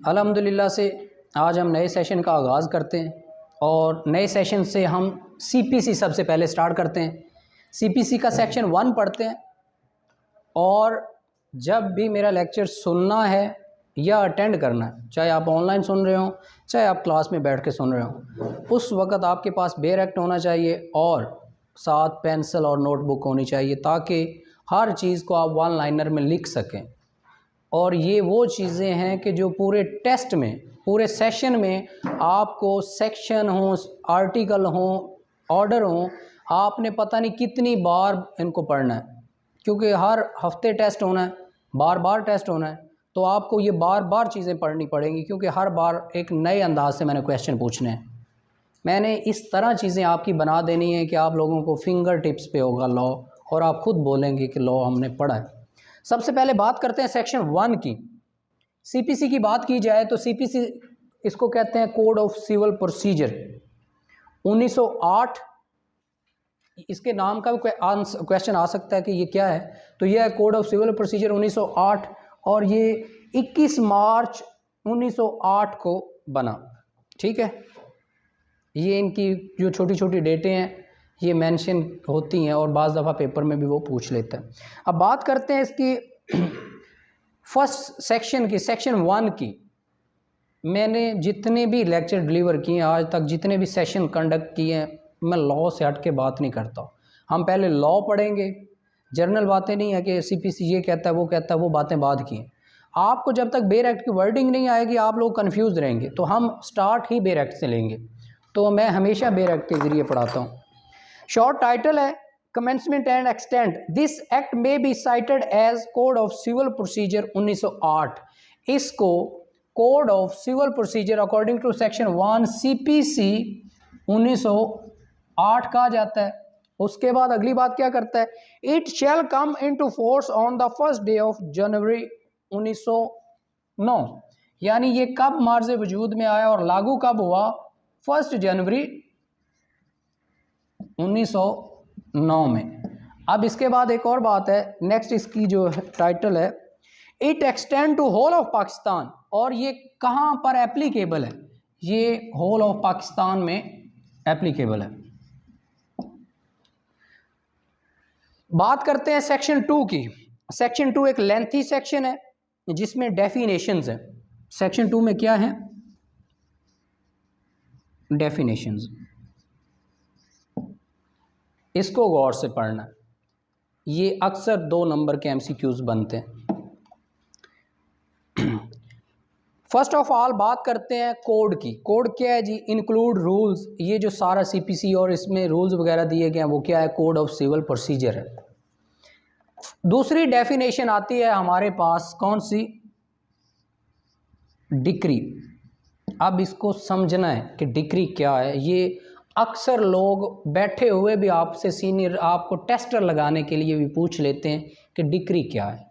अल्हम्दुलिल्लाह से आज हम नए सेशन का आगाज़ करते हैं और नए सेशन से हम सीपीसी सबसे पहले स्टार्ट करते हैं। सीपीसी का सेक्शन 1 पढ़ते हैं और जब भी मेरा लेक्चर सुनना है या अटेंड करना है, चाहे आप ऑनलाइन सुन रहे हो चाहे आप क्लास में बैठ के सुन रहे हो, उस वक़्त आपके पास बेरेक्ट होना चाहिए और साथ पेंसिल और नोटबुक होनी चाहिए ताकि हर चीज़ को आप वन लाइनर में लिख सकें। और ये वो चीज़ें हैं कि जो पूरे टेस्ट में, पूरे सेशन में आपको सेक्शन हो, आर्टिकल हो, ऑर्डर हो, आपने पता नहीं कितनी बार इनको पढ़ना है, क्योंकि हर हफ्ते टेस्ट होना है, बार बार टेस्ट होना है, तो आपको ये बार बार चीज़ें पढ़नी पड़ेंगी क्योंकि हर बार एक नए अंदाज से मैंने क्वेश्चन पूछने हैं। मैंने इस तरह चीज़ें आपकी बना देनी है कि आप लोगों को फिंगर टिप्स पे होगा लॉ और आप खुद बोलेंगे कि लॉ हमने पढ़ा है। सबसे पहले बात करते हैं सेक्शन 1 की। सीपीसी की बात की जाए तो सीपीसी इसको कहते हैं कोड ऑफ सिविल प्रोसीजर 1908। इसके नाम का भी क्वेश्चन आ सकता है कि ये क्या है, तो यह है कोड ऑफ सिविल प्रोसीजर 1908 और ये 21 मार्च 1908 को बना। ठीक है, ये इनकी जो छोटी छोटी डेटें हैं ये मेंशन होती हैं और बाज़ दफ़ा पेपर में भी वो पूछ लेता है। अब बात करते हैं इसकी फर्स्ट सेक्शन की, सेक्शन 1 की। मैंने जितने भी लेक्चर डिलीवर किए हैं आज तक, जितने भी सेशन कंडक्ट किए हैं, मैं लॉ से हट के बात नहीं करता। हम पहले लॉ पढ़ेंगे, जर्नल बातें नहीं है कि सीपीसी ये कहता है वो कहता है, वो बातें बाद की हैं। आपको जब तक बेर एक्ट की वर्डिंग नहीं आएगी आप लोग कंफ्यूज रहेंगे, तो हम स्टार्ट ही बेर एक्ट से लेंगे। तो मैं हमेशा बेर एक्ट के ज़रिए पढ़ाता हूँ। शॉर्ट टाइटल है commencement and extent. This act may be cited as code of civil procedure 1908। इसको code of civil procedure according to section 1 CPC 1908 कहा जाता है। उसके बाद अगली बात क्या करता है, it shall come into force on the first day of January 1909। यानी ये कब मार्ज़ वजूद में आया और लागू कब हुआ, 1 जनवरी 1909 में। अब इसके बाद एक और बात है, नेक्स्ट इसकी जो टाइटल है, it extend to whole of Pakistan. और ये कहाँ पर एप्लीकेबल है, ये होल ऑफ पाकिस्तान में एप्लीकेबल है। बात करते हैं सेक्शन 2 की। सेक्शन 2 एक लेंथी सेक्शन है जिसमें डेफिनेशंस है। सेक्शन 2 में क्या है, डेफिनेशंस। इसको गौर से पढ़ना, ये अक्सर 2 नंबर के एमसीक्यूज बनते हैं। फर्स्ट ऑफ ऑल बात करते हैं कोड की। कोड क्या है जी, इंक्लूड रूल्स। ये जो सारा सीपीसी और इसमें रूल्स वगैरह दिए गए हैं वो क्या है, कोड ऑफ सिविल प्रोसीजर है। दूसरी डेफिनेशन आती है हमारे पास, कौन सी, डिक्री। अब इसको समझना है कि डिक्री क्या है। ये अक्सर लोग बैठे हुए भी आपसे, सीनियर आपको टेस्टर लगाने के लिए भी पूछ लेते हैं कि डिक्री क्या है।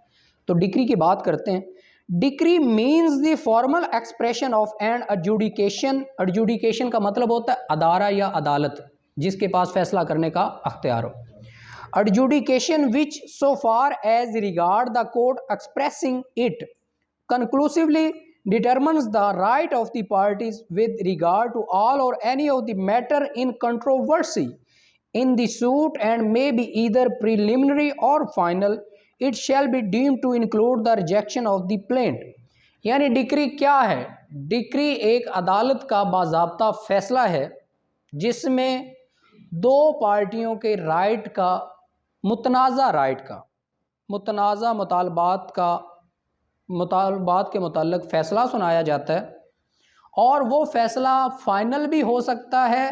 तो डिक्री की बात करते हैं। Decree means the formal expression of an adjudication. Adjudication का मतलब होता है अदारा या अदालत, जिसके पास फैसला करने का अख्तियार हो। Adjudication which so far as regard the court expressing it conclusively determines the right of the parties with regard to all or any of the matter in controversy in the suit and may be either preliminary or final. It shall be deemed to include the rejection of the plaint. यानी decree क्या है, decree एक अदालत का बाज़ाब्ता फैसला है जिसमें 2 पार्टियों के राइट का, मुतनाज़ा राइट का, मुतनाज़ा मुतालबात के मुताल्लिक़ फ़ैसला सुनाया जाता है। और वो फ़ैसला फ़ाइनल भी हो सकता है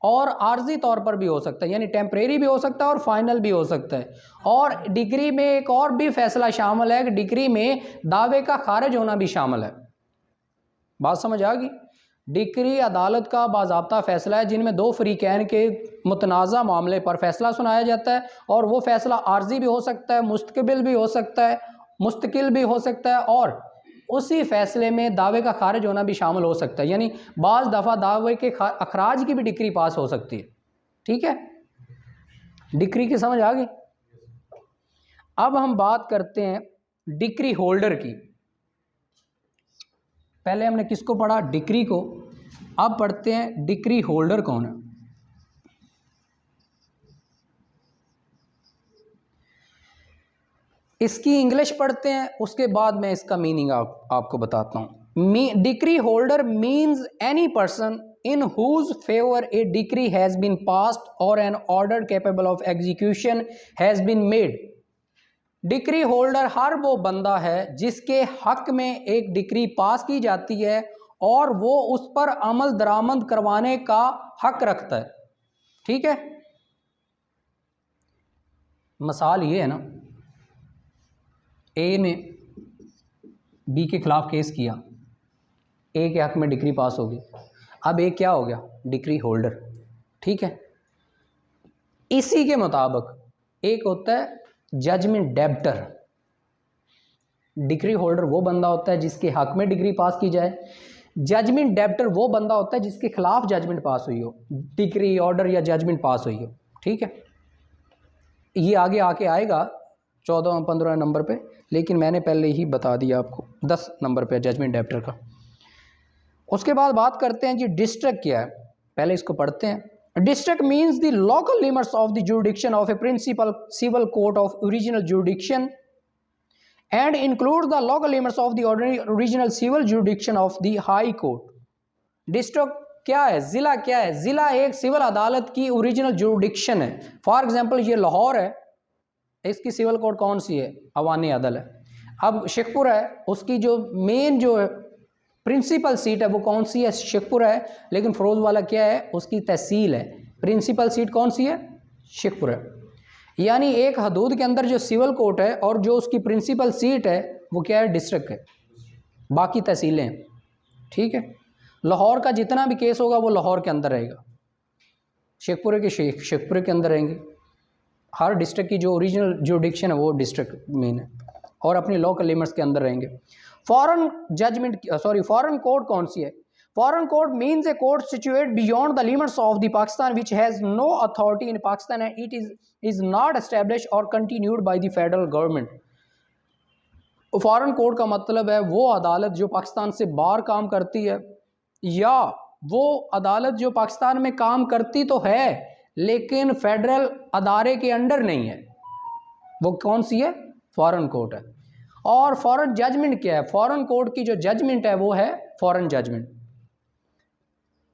और आर्जी तौर पर भी हो सकता है, यानी टेम्परेरी भी हो सकता है और फाइनल भी हो सकता है। और डिक्री में एक और भी फ़ैसला शामिल है कि डिक्री में दावे का खारिज होना भी शामिल है। बात समझ आ गई। डिक्री अदालत का बाज़ाब्ता फ़ैसला है जिनमें 2 फ़रीक़ैन के मुतनाज़ा मामले पर फ़ैसला सुनाया जाता है और वो फ़ैसला आर्जी भी हो सकता है, मुस्तक़बिल भी हो सकता है, मुस्तकिल भी हो सकता है, और उसी फ़ैसले में दावे का खारिज होना भी शामिल हो सकता है। यानी बाज़ दफ़ा दावे के अखराज की भी डिक्री पास हो सकती है। ठीक है, डिक्री की समझ आ गई। अब हम बात करते हैं डिक्री होल्डर की। पहले हमने किसको पढ़ा? डिक्री को। अब पढ़ते हैं डिक्री होल्डर कौन है। इसकी इंग्लिश पढ़ते हैं, उसके बाद मैं इसका मीनिंग आपको बताता हूँ। Decree holder means any person in whose favor a decree has been passed or an order capable of execution has been made। Decree holder हर वो बंदा है जिसके हक में एक डिक्री पास की जाती है और वो उस पर अमल दरामद करवाने का हक रखता है। ठीक है, मिसाल ये है ना, ए ने बी के खिलाफ केस किया, ए के हक में डिक्री पास होगी। अब ए क्या हो गया? Decree holder. ठीक है, इसी के मुताबिक एक होता है जजमेंट डेब्टर। डिक्री होल्डर वो बंदा होता है जिसके हक में डिक्री पास की जाए। जजमेंट डेब्टर वो बंदा होता है जिसके खिलाफ जजमेंट पास हुई हो, डिक्री ऑर्डर या जजमेंट पास हुई हो। ठीक है, ये आगे आके आएगा 14-15 नंबर पे, लेकिन मैंने पहले ही बता दिया आपको 10 नंबर पे जजमेंट डेब्टर का। उसके बाद बात करते हैं जी डिस्ट्रिक्ट क्या है। पहले इसको पढ़ते हैं। District means the local limits of the jurisdiction of a principal civil court of original jurisdiction and include the local limits of the original civil jurisdiction of the high court. District क्या है? ज़िला क्या है? ज़िला एक civil अदालत की original jurisdiction है। फॉर एग्जांपल ये लाहौर है, इसकी सिविल कोर्ट कौन सी है? अवानी अदल है। अब शेखपुर है, उसकी जो मेन जो प्रिंसिपल सीट है वो कौन सी है? शेखपुर है। लेकिन फिरोज वाला क्या है? उसकी तहसील है। प्रिंसिपल सीट कौन सी है? शेखपुर है। यानी एक हदूद के अंदर जो सिविल कोर्ट है और जो उसकी प्रिंसिपल सीट है वो क्या है? डिस्ट्रिक्ट है, बाकी तहसीलें हैं। ठीक है, लाहौर का जितना भी केस होगा वो लाहौर के अंदर रहेगा, शेखपुरे के शेखपुरे के अंदर रहेंगे। हर डिस्ट्रिक्ट की जो ओरिजिनल जुरिडिक्शन है वो डिस्ट्रिक्ट मेन है और अपनी लोकल लिमिट्स के अंदर रहेंगे। फॉरेन जजमेंट फॉरेन कोर्ट कौन सी है? Foreign court means a court situate beyond the limits of the Pakistan which has no authority in Pakistan and it is not establish और continued by the federal government. Foreign court का मतलब है वो अदालत जो पाकिस्तान से बाहर काम करती है, या वो अदालत जो पाकिस्तान में काम करती तो है लेकिन फेडरल अदारे के अंडर नहीं है। वो कौन सी है? फॉरेन कोर्ट है। और फॉरेन जजमेंट क्या है? फॉरेन कोर्ट की जो जजमेंट है वो है फॉरेन जजमेंट।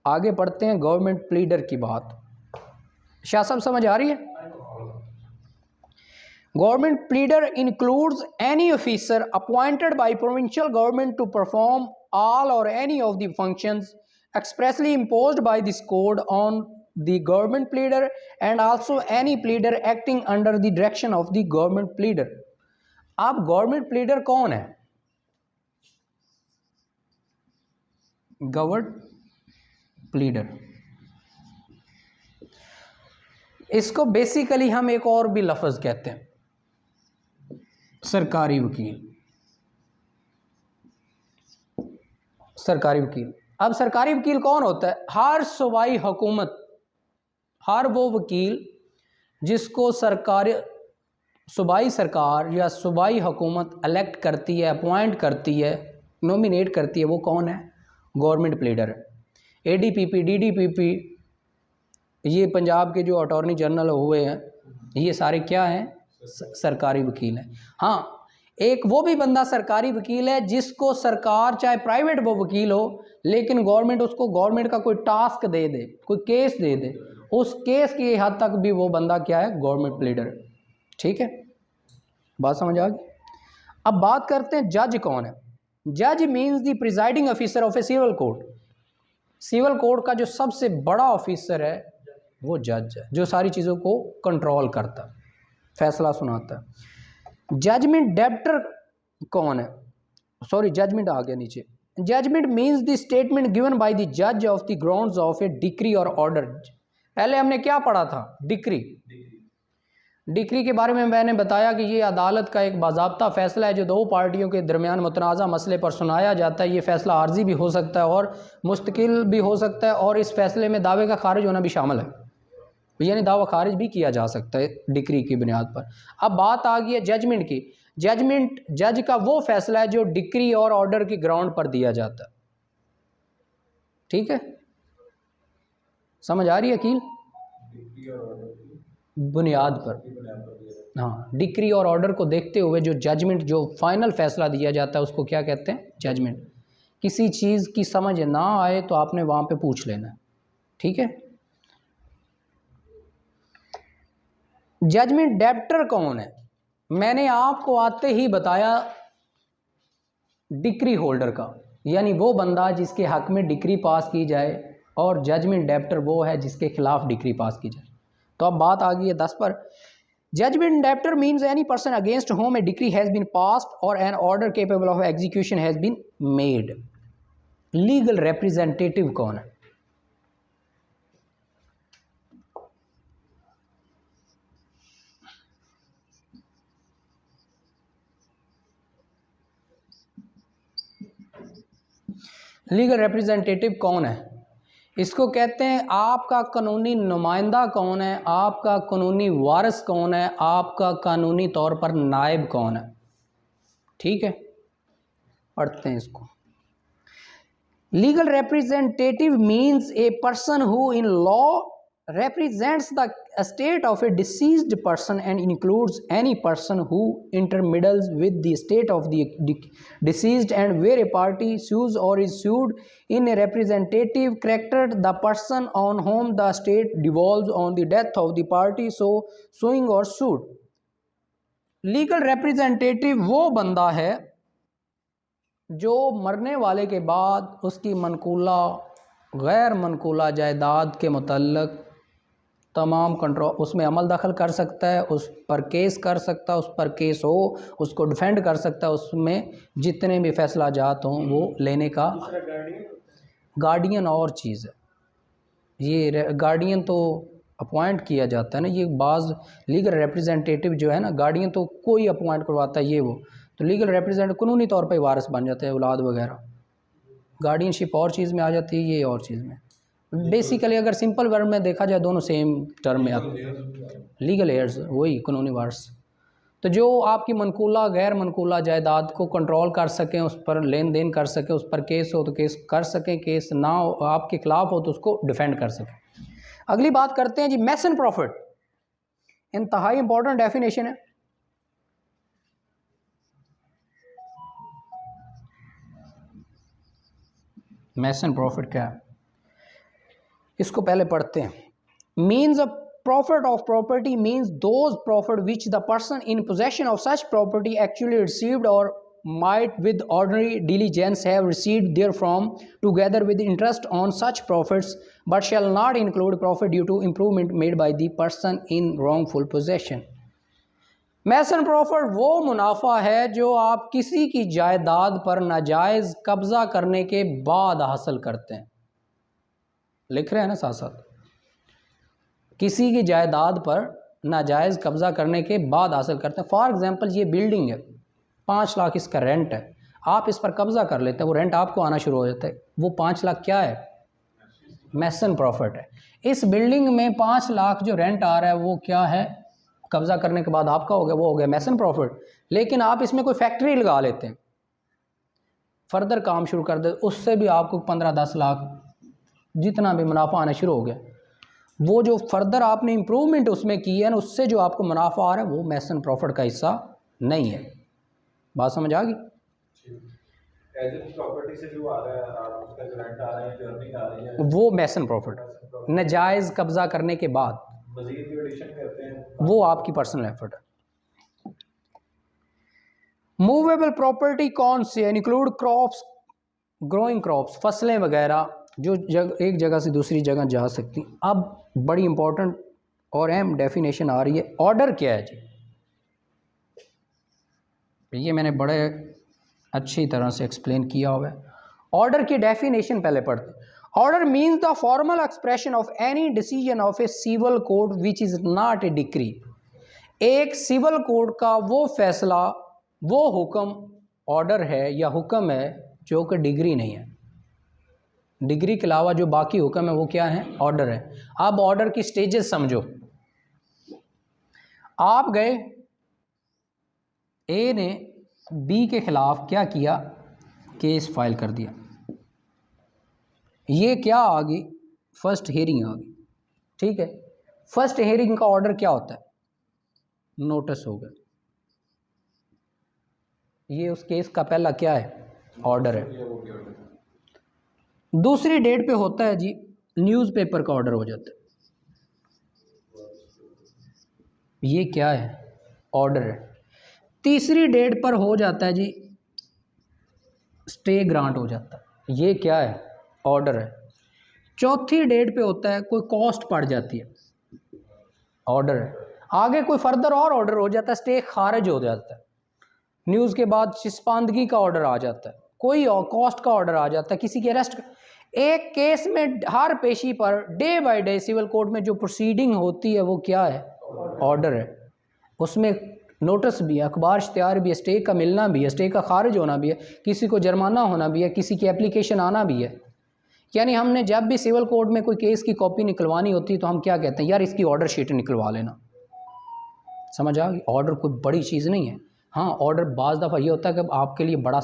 आगे पढ़ते हैं गवर्नमेंट प्लीडर की बात। शाह साहब समझ आ रही है? Government pleader includes any officer appointed by provincial government to perform all or any of the functions expressly imposed by this code on the government pleader and also any pleader acting under the direction of the government pleader। अब government pleader कौन है? Government pleader, इसको basically हम एक और भी लफ्ज कहते हैं, सरकारी वकील। सरकारी वकील। अब सरकारी वकील कौन होता है? हर सूबाई हुकूमत, हर वो वकील जिसको सूबाई सरकार या सूबाई हुकूमत इलेक्ट करती है, अपॉइंट करती है, नॉमिनेट करती है, वो कौन है? गवर्नमेंट प्लीडर है। ADPP, DDPP, ये पंजाब के जो अटॉर्नी जनरल हुए हैं, ये सारे क्या हैं? सरकारी वकील हैं। हाँ, एक वो भी बंदा सरकारी वकील है जिसको सरकार, चाहे प्राइवेट वो वकील हो, लेकिन गवर्नमेंट उसको गवर्नमेंट का कोई टास्क दे दे, कोई केस दे दे, उस केस की हद तक भी वो बंदा क्या है? Government pleader. ठीक है, बात समझ आ गई? अब बात करते हैं जज कौन है। जज means the presiding officer of a civil court. Civil court का जो सबसे बड़ा ऑफिसर है वो जज है, जो सारी चीज़ों को कंट्रोल करता है, फैसला सुनाता है। जजमेंट डेब्टर कौन है? सॉरी, जजमेंट आ गया नीचे। Judgment means the statement given by the जज of the grounds of a decree और ऑर्डर। पहले हमने क्या पढ़ा था? डिक्री। डिक्री के बारे में मैंने बताया कि ये अदालत का एक बाज़ाब्ता फ़ैसला है जो दो पार्टियों के दरमियान मुतनाज़ा मसले पर सुनाया जाता है। ये फ़ैसला आर्जी भी हो सकता है और मुस्तकिल भी हो सकता है, और इस फैसले में दावे का खारिज होना भी शामिल है, यानी दावा खारिज भी किया जा सकता है डिक्री की बुनियाद पर। अब बात आ गई है जजमेंट की। जजमेंट, जज का वो फैसला है जो डिक्री और ऑर्डर के ग्राउंड पर दिया जाता है। ठीक है, समझ आ रही है अकील? बुनियाद पर, हाँ, डिक्री और ऑर्डर को देखते हुए जो जजमेंट, जो फाइनल फैसला दिया जाता है उसको क्या कहते हैं? जजमेंट। किसी चीज़ की समझ ना आए तो आपने वहाँ पे पूछ लेना है, ठीक है। जजमेंट डेप्टर कौन है? मैंने आपको आते ही बताया, डिक्री होल्डर का, यानी वो बंदा जिसके हक में डिक्री पास की जाए, और जजमेंट डेप्टर वो है जिसके खिलाफ डिक्री पास की जाए। तो अब बात आ गई है 10 पर। Judgment debtor means any person against whom a decree has been passed और an order capable of execution has been made. Legal representative कौन है? लीगल रिप्रेजेंटेटिव कौन है? इसको कहते हैं आपका कानूनी नुमाइंदा कौन है, आपका कानूनी वारिस कौन है, आपका कानूनी तौर पर नायब कौन है। ठीक है, पढ़ते हैं इसको। Legal representative means a person who in law represents the estate of a deceased person and includes any person who intermeddles with the estate of the deceased, and where a party sues or is sued in a representative character, the person on whom the estate devolves on the death of the party so suing or sued. Legal representative वो बंदा है जो मरने वाले के बाद उसकी मनकूला गैर मनकूला जायदाद के मुतल्लक तमाम कंट्रोल उसमें अमल दखल कर सकता है, उस पर केस कर सकता है, उस पर केस हो उसको डिफेंड कर सकता है, उसमें जितने भी फैसला जात हों वो लेने का। गार्डियन और चीज़ है, ये गार्डियन तो अपॉइंट किया जाता है ना, ये बाज़ लीगल रिप्रेजेंटेटिव जो है ना, गार्डियन तो कोई अपॉइंट करवाता है, ये वो तो लीगल रिप्रेजेंटेटिव कानूनी तौर पर वारिस बन जाते हैं, औलाद वगैरह। गार्डियनशिप और चीज़ में आ जाती है, ये और चीज़ में। बेसिकली अगर सिंपल वर्ड में देखा जाए दोनों सेम टर्म में आते हैं। लीगल एयर्स वही कानूनी वारिस, तो जो आपकी मनकूला गैर मनकूला जायदाद को कंट्रोल कर सकें, उस पर लेन देन कर सकें, उस पर केस हो तो केस कर सकें, केस ना हो आपके खिलाफ हो तो उसको डिफेंड कर सकें। अगली बात करते हैं जी, मैसन प्रॉफिट। इंतहाई इंपॉर्टेंट डेफिनेशन है। मैसन प्रॉफिट क्या है, इसको पहले पढ़ते हैं। Means a profit of property means those profit which the person in possession of such property actually received और might with ordinary diligence have received therefrom together with interest on such profits, but shall not include profit due to improvement made by the person in wrongful possession. Mesne profit वो मुनाफा है जो आप किसी की जायदाद पर नाजायज़ कब्ज़ा करने के बाद हासिल करते हैं। लिख रहे हैं ना साथ साथ, किसी की जायदाद पर नाजायज़ कब्ज़ा करने के बाद हासिल करते हैं। फॉर एग्जांपल ये बिल्डिंग है, 5 लाख इसका रेंट है, आप इस पर कब्ज़ा कर लेते हैं, वो रेंट आपको आना शुरू हो जाता है, वो 5 लाख क्या है? मैसन प्रॉफिट है। इस बिल्डिंग में 5 लाख जो रेंट आ रहा है वो क्या है? कब्ज़ा करने के बाद आपका हो गया, वो हो गया मैसन प्रॉफिट। लेकिन आप इसमें कोई फैक्ट्री लगा लेते हैं, फर्दर काम शुरू कर दे, उससे भी आपको 15-10 लाख जितना भी मुनाफा आना शुरू हो गया। वो जो फर्दर आपने इम्प्रूवमेंट उसमें की है ना, उससे जो आपको मुनाफा आ रहा है वो मैसन प्रॉफिट का हिस्सा नहीं है। बात समझ आ गई? प्रॉपर्टी से जो आ रहा है, उसका जो रेंट आ रहा है, जो अर्निंग आ रही है, वो मैसन प्रॉफिट, नाजायज़ कब्ज़ा करने के बाद मज़ीद भी एडिशन करते हैं, वो आपकी पर्सनल एफर्ट है। मूवेबल प्रॉपर्टी कौन सी है? इंक्लूड क्रॉप्स, ग्रोइंग क्रॉप्स, फसलें वगैरह जो एक जगह से दूसरी जगह जा सकती। अब बड़ी इंपॉर्टेंट और अहम डेफिनेशन आ रही है, ऑर्डर क्या है जी? ये मैंने बड़े अच्छी तरह से एक्सप्लेन किया हुआ है। ऑर्डर की डेफिनेशन पहले पढ़ते हैं। Order means the formal expression of any decision of a civil code which is not a decree. एक सिविल कोड का वो फैसला, वो हुक्म ऑर्डर है या हुक्म है जो कि डिग्री नहीं है। डिग्री के अलावा जो बाकी हुक्म है वो क्या है? ऑर्डर है। अब ऑर्डर की स्टेजेस समझो। आप गए, ए ने बी के खिलाफ क्या किया? केस फाइल कर दिया। ये क्या आ गई, फर्स्ट हेयरिंग आ गई, ठीक है। फर्स्ट हेयरिंग का ऑर्डर क्या होता है, नोटिस हो गया, ये उस केस का पहला क्या है, ऑर्डर है। दूसरी डेट पे होता है जी न्यूज़पेपर का ऑर्डर हो जाता है, ये क्या है, ऑर्डर है। तीसरी डेट पर हो जाता है जी स्टे ग्रांट हो जाता है, ये क्या है, ऑर्डर है। चौथी डेट पे होता है कोई कॉस्ट पड़ जाती है, ऑर्डर है। आगे कोई फर्दर और ऑर्डर हो जाता है, स्टे खारिज हो जाता है, न्यूज़ के बाद चिस्पांदगी का ऑर्डर आ जाता है, कोई और कॉस्ट का ऑर्डर आ जाता है, किसी के अरेस्ट। एक केस में हर पेशी पर day by day civil court में जो प्रोसीडिंग होती है वो क्या है, ऑर्डर है। उसमें नोटिस भी है, अखबार इश्तिहार भी है, स्टे का मिलना भी है, स्टे का खारिज होना भी है, किसी को जुर्माना होना भी है, किसी की एप्लीकेशन आना भी है। यानी हमने जब भी सिविल कोर्ट में कोई केस की कॉपी निकलवानी होती है तो हम क्या कहते हैं, यार इसकी ऑर्डर शीट निकलवा लेना। समझ आ गई, ऑर्डर कोई बड़ी चीज़ नहीं है। हाँ, ऑर्डर बाज़ दफ़ा ये होता है कि आपके लिए बड़ा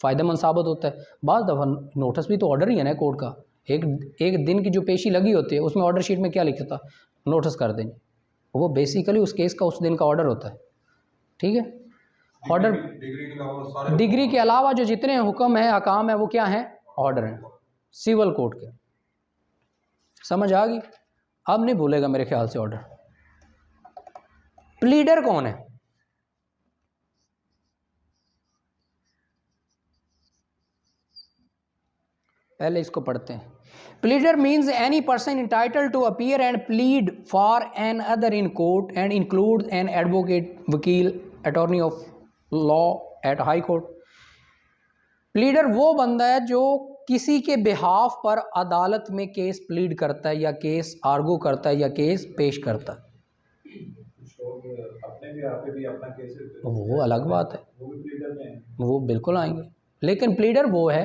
फ़ायदेमंद साबित होता है, बाज़ दफ़ा नोटिस भी तो ऑर्डर ही है ना कोर्ट का। एक दिन की जो पेशी लगी होती है उसमें ऑर्डर शीट में क्या लिखा था, नोटिस कर देंगे, वो बेसिकली उस केस का उस दिन का ऑर्डर होता है, ठीक है। ऑर्डर डिग्री के अलावा जो जितने हुक्म हैं, अकाम है, वो क्या हैं, ऑर्डर हैं सिविल कोर्ट के। समझ आ गई, अब नहीं भूलेगा मेरे ख्याल से ऑर्डर। प्लीडर कौन है, पहले इसको पढ़ते हैं। Pleader means any person entitled to appear and plead for another in court and include an advocate, वकील, attorney of law at high court. Pleader वो बंदा है जो किसी के बिहाफ पर अदालत में केस प्लीड करता है या केस आर्गू करता है या केस पेश करता है। वो अलग बात है, वो बिल्कुल आएंगे, लेकिन प्लीडर वो है,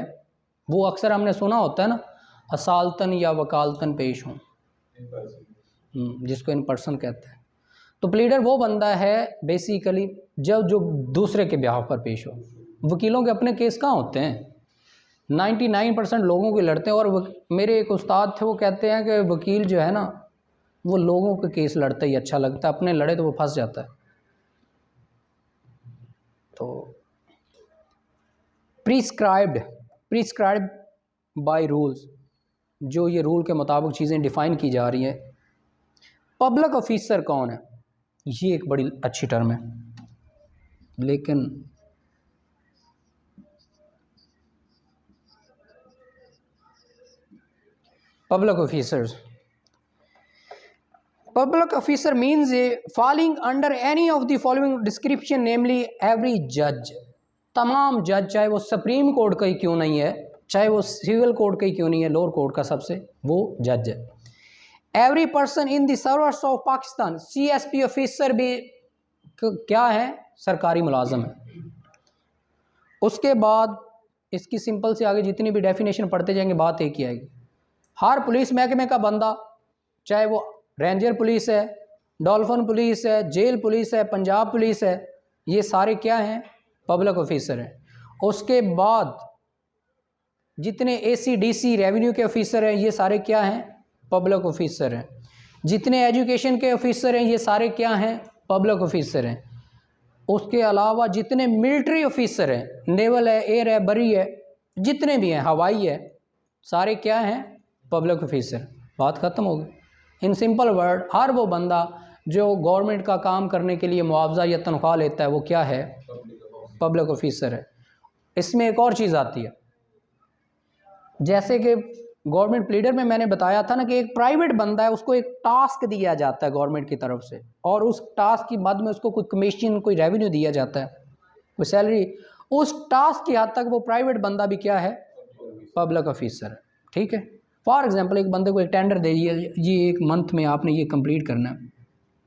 वो अक्सर हमने सुना होता है ना, असालतन या वकालतन पेश हों, जिसको इन पर्सन कहते हैं। तो प्लीडर वो बंदा है बेसिकली जब जो दूसरे के बिहाफ पर पेश हो। वकीलों के अपने केस कहाँ होते हैं, 99% लोगों के लड़ते हैं। और मेरे एक उस्ताद थे, वो कहते हैं कि वकील जो है ना वो लोगों के केस लड़ता ही अच्छा लगता है, अपने लड़े तो वो फंस जाता है। तो प्रिस्क्राइब्ड बाय रूल्स, जो ये रूल के मुताबिक चीज़ें डिफ़ाइन की जा रही हैं। पब्लिक ऑफिसर कौन है, ये एक बड़ी अच्छी टर्म है, लेकिन public officer means falling under any of the following description, namely every जज, तमाम जज, चाहे वो सुप्रीम कोर्ट का ही क्यों नहीं है, चाहे वो सिविल कोर्ट का ही क्यों नहीं है, लोअर कोर्ट का सबसे वो जज है। Every person in the service of Pakistan, CSP officer भी क्या है, सरकारी मुलाजम है। उसके बाद इसकी सिंपल से आगे जितनी भी डेफिनेशन पढ़ते जाएंगे बात एक ही आएगी। हर पुलिस महकमे का बंदा, चाहे वो रेंजर पुलिस है, डॉल्फिन पुलिस है, जेल पुलिस है, पंजाब पुलिस है, ये सारे क्या हैं, पब्लिक ऑफिसर हैं। उसके बाद जितने ACDC रेवेन्यू के ऑफिसर हैं ये सारे क्या हैं, पब्लिक ऑफिसर हैं। जितने एजुकेशन के ऑफिसर हैं ये सारे क्या हैं, पब्लिक ऑफिसर हैं। उसके अलावा जितने मिलिट्री ऑफिसर हैं, नेवल है, एयर है, बरी है, जितने भी हैं, हवाई है, सारे क्या हैं, पब्लिक ऑफिसर। बात ख़त्म हो गई। इन सिंपल वर्ड, हर वो बंदा जो गवर्नमेंट का काम करने के लिए मुआवजा या तनख्वाह लेता है वो क्या है, पब्लिक ऑफिसर है। इसमें एक और चीज़ आती है, जैसे कि गवर्नमेंट प्लीडर में मैंने बताया था ना कि एक प्राइवेट बंदा है, उसको एक टास्क दिया जाता है गवर्नमेंट की तरफ से, और उस टास्क की बाद में उसको कोई कमीशन, कोई रेवेन्यू दिया जाता है, कोई सैलरी। उस टास्क की हद तक वो प्राइवेट बंदा भी क्या है, पब्लिक ऑफिसर है, ठीक है। फॉर एग्जांपल एक बंदे को एक टेंडर दे दिया, ये एक मंथ में आपने ये कंप्लीट करना है,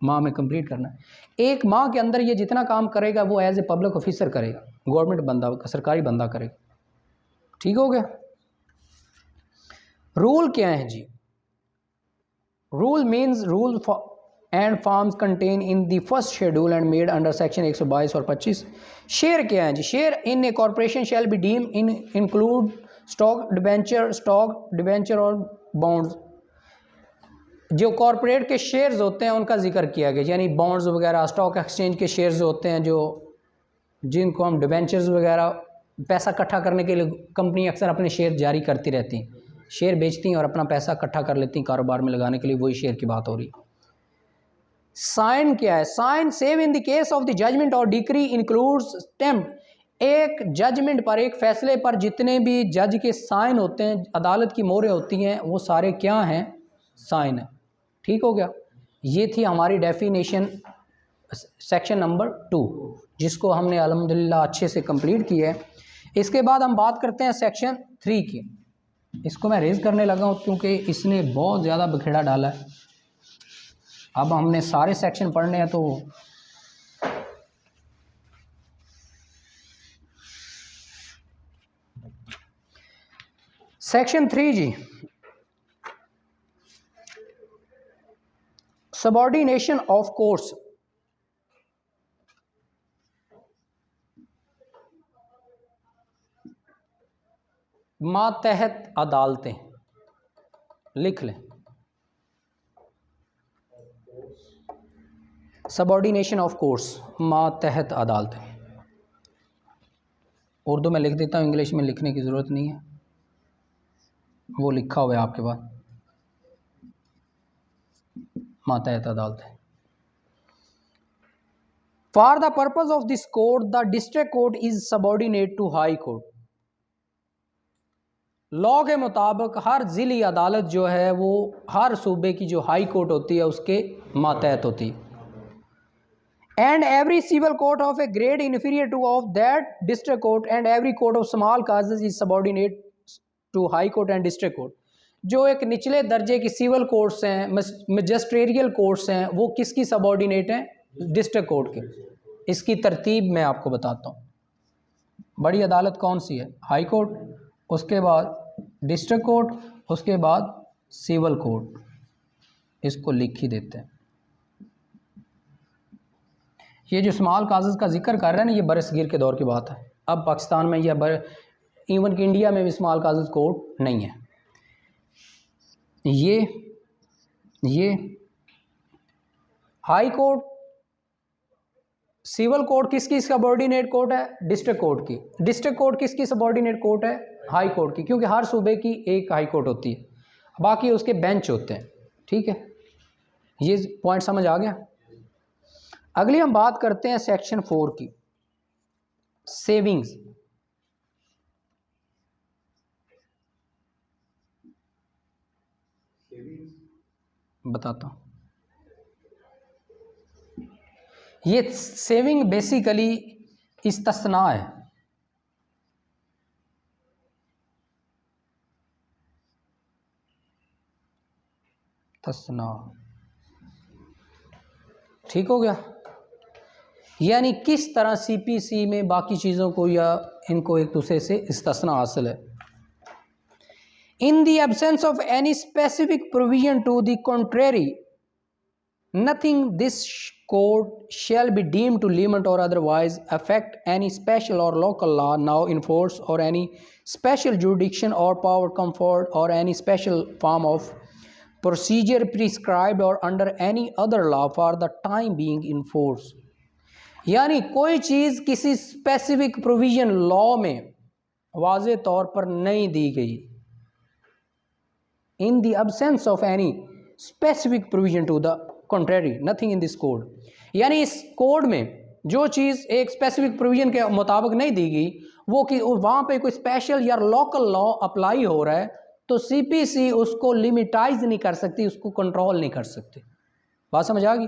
माह में कंप्लीट करना है। एक माह के अंदर ये जितना काम करेगा वो एज ए पब्लिक ऑफिसर करेगा, गवर्नमेंट बंदा, सरकारी बंदा करेगा, ठीक हो गया। रूल क्या है जी, rule means rule and forms contain in the first schedule and made under section 122 और 25। शेयर क्या है जी, share in a corporation shall be deem in include stock debenture और बॉन्ड्स, जो कॉरपोरेट के शेयर्स होते हैं उनका जिक्र किया गया, यानी बॉन्ड्स वगैरह, स्टॉक एक्सचेंज के शेयर्स होते हैं जो जिनको हम डिबेंचर्स वगैरह, पैसा इकट्ठा करने के लिए कंपनी अक्सर अपने शेयर जारी करती रहती हैं, शेयर बेचती हैं और अपना पैसा इकट्ठा कर लेती हैं कारोबार में लगाने के लिए, वही शेयर की बात हो रही है। साइन क्या है? Sign save in the case of the judgment और डिक्री इंक्लूड्स स्टैम्प, एक जजमेंट पर, एक फैसले पर जितने भी जज के साइन होते हैं, अदालत की मोहरें होती हैं, वो सारे क्या हैं? साइन है। ठीक हो गया। ये थी हमारी डेफिनेशन सेक्शन नंबर 2, जिसको हमने अल्हम्दुलिल्लाह अच्छे से कंप्लीट किया है। इसके बाद हम बात करते हैं सेक्शन 3 की। इसको मैं रेज करने लगा हूँ क्योंकि इसने बहुत ज़्यादा बखेड़ा डाला है। अब हमने सारे सेक्शन पढ़ने हैं तो सेक्शन 3 जी, सबऑर्डिनेशन ऑफ कोर्ट्स। मातहत अदालतें, लिख लें, सबऑर्डिनेशन ऑफ कोर्ट्स, मातहत अदालतें। उर्दू में लिख देता हूँ, इंग्लिश में लिखने की ज़रूरत नहीं है, वो लिखा हुआ है आपके पास, मातहत अदालतें। For the purpose of this court the district court is subordinate to high court. Law के मुताबिक हर ज़िली अदालत जो है वो हर सूबे की जो हाई कोर्ट होती है उसके मातहत होती है। And every civil court of a grade inferior to of that district court and every court of small causes is subordinate to high court and district court. जो एक निचले दर्जे की सिविल कोर्ट्स हैं, मजिस्ट्रेरियल कोर्ट्स हैं, वो किसकी सबऑर्डिनेट हैं? डिस्ट्रिक्ट कोर्ट के। इसकी तरतीब मैं आपको बताता हूँ। बड़ी अदालत कौन सी है? हाई कोर्ट, उसके बाद डिस्ट्रिक्ट कोर्ट, उसके बाद सिविल कोर्ट। इसको लिख ही देते हैं। ये जो स्मॉल काजेज का जिक्र कर रहे हैं ना, ये बरसगीर के दौर की बात है। अब पाकिस्तान में या इवन कि इंडिया में भी स्मॉल काजेज कोर्ट नहीं है। ये हाई कोर्ट, सिविल कोर्ट किसकी सबऑर्डिनेट कोर्ट है? डिस्ट्रिक्ट कोर्ट की। डिस्ट्रिक्ट कोर्ट किसकी सबऑर्डिनेट कोर्ट है? हाई कोर्ट की, क्योंकि हर सूबे की एक हाई कोर्ट होती है, बाकी उसके बेंच होते हैं। ठीक है, ये पॉइंट समझ आ गया। अगली हम बात करते हैं सेक्शन 4 की, सेविंग्स। बताता हूँ। ये सेविंग बेसिकली इस्तिस्ना है। तस्ना, ठीक हो गया। यानी किस तरह सीपीसी में बाकी चीज़ों को या इनको एक दूसरे से इस्तिस्ना हासिल है। In the absence of any specific provision to the contrary, nothing this code shall be deemed to limit or otherwise affect any special or local law now in force, or any special jurisdiction or power conferred, or any special form of procedure prescribed or under any other law for the time being in force। यानी कोई चीज़ किसी specific provision law में वाज़े तौर पर नहीं दी गई। In the absence of any specific provision to the contrary, nothing in this code। यानी इस कोड में जो चीज़ एक स्पेसिफिक प्रोविजन के मुताबिक नहीं दी गई, वो कि वहाँ पे कोई स्पेशल या लोकल लॉ अप्लाई हो रहा है, तो सीपीसी उसको लिमिटाइज नहीं कर सकती, उसको कंट्रोल नहीं कर सकती। बात समझ आ गई?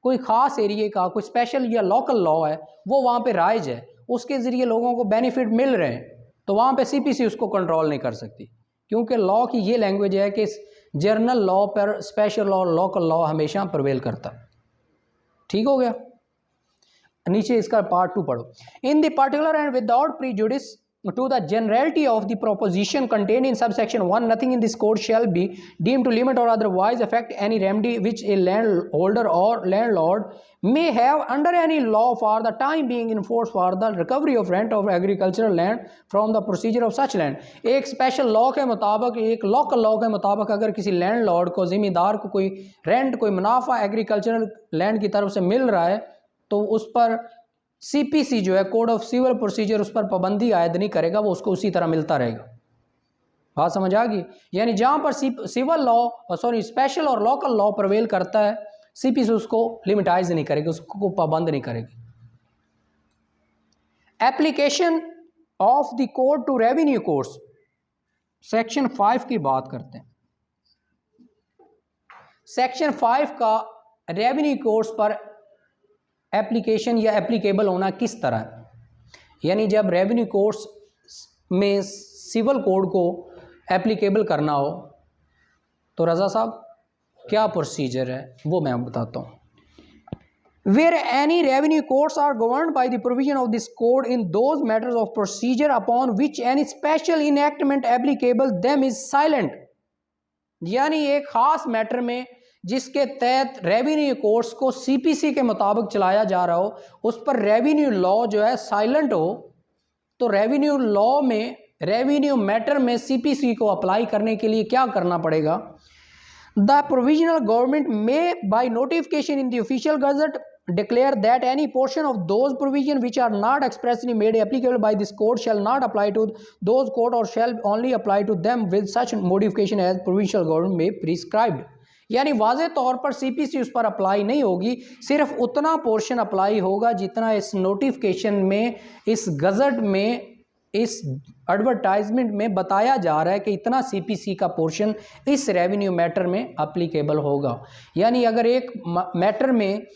कोई ख़ास एरिए का कोई स्पेशल या लोकल लॉ है, वो वहाँ पे राइज है, उसके ज़रिए लोगों को बेनिफिट मिल रहे हैं, तो वहाँ पे सीपीसी उसको कंट्रोल नहीं कर सकती, क्योंकि लॉ की ये लैंग्वेज है कि जर्नल लॉ पर स्पेशल और लोकल लॉ हमेशा प्रिवेल करता है। ठीक हो गया। नीचे इसका पार्ट 2 पढ़ो। In the particular and without prejudice to the generality of the proposition contained in subsection 1, nothing in this code shall be deemed to limit or otherwise affect any remedy which a landholder or landlord may have under any law for the time being in force for the recovery of rent of agricultural land from the procedure of such land. एक special law के मुताबिक, एक local law के मुताबिक अगर किसी landlord को, ज़िम्मेदार को कोई रेंट, कोई मुनाफा एग्रीकल्चरल लैंड की तरफ से मिल रहा है तो उस पर सीपीसी जो है, कोड ऑफ सिविल प्रोसीजर, उस पर पाबंदी आयद नहीं करेगा, वो उसको उसी तरह मिलता रहेगा। बात समझ आ गई? यानी जहां पर सिविल लॉ स्पेशल और लोकल लॉ प्रवेल करता है, सीपीसी उसको लिमिटाइज नहीं करेगी, उसको पाबंद नहीं करेगी। Application of the code to revenue courts, section 5 की बात करते हैं। सेक्शन 5 का रेवेन्यू कोर्ट्स पर एप्लीकेशन या एप्लीकेबल होना किस तरह है, यानी जब रेवेन्यू कोर्ट्स में सिविल कोड को एप्लीकेबल करना हो तो रज़ा साहब क्या प्रोसीजर है वो मैं बताता हूँ। Where any revenue courts are governed by the provision of this code in those matters of procedure upon which any special enactment applicable them is silent, यानी एक खास मैटर में जिसके तहत रेवेन्यू कोर्ट्स को सीपीसी के मुताबिक चलाया जा रहा हो, उस पर रेवेन्यू लॉ जो है साइलेंट हो, तो रेवेन्यू लॉ में, रेवेन्यू मैटर में सीपीसी को अप्लाई करने के लिए क्या करना पड़ेगा? द प्रोविजनल गवर्नमेंट में by notification in the official gazette declare that any portion of those provisions which are not expressly made applicable by this code shall not apply to those code or shall only apply to them with such modification as provincial government may prescribed, यानी वाज़े तौर पर CPC उस पर apply नहीं होगी, सिर्फ उतना पोर्शन अप्लाई होगा जितना इस नोटिफिकेशन में, इस गजट में, इस एडवर्टाइजमेंट में बताया जा रहा है कि इतना सीपीसी का पोर्शन इस रेवेन्यू मैटर में एप्लीकेबल होगा। यानी अगर एक मैटर में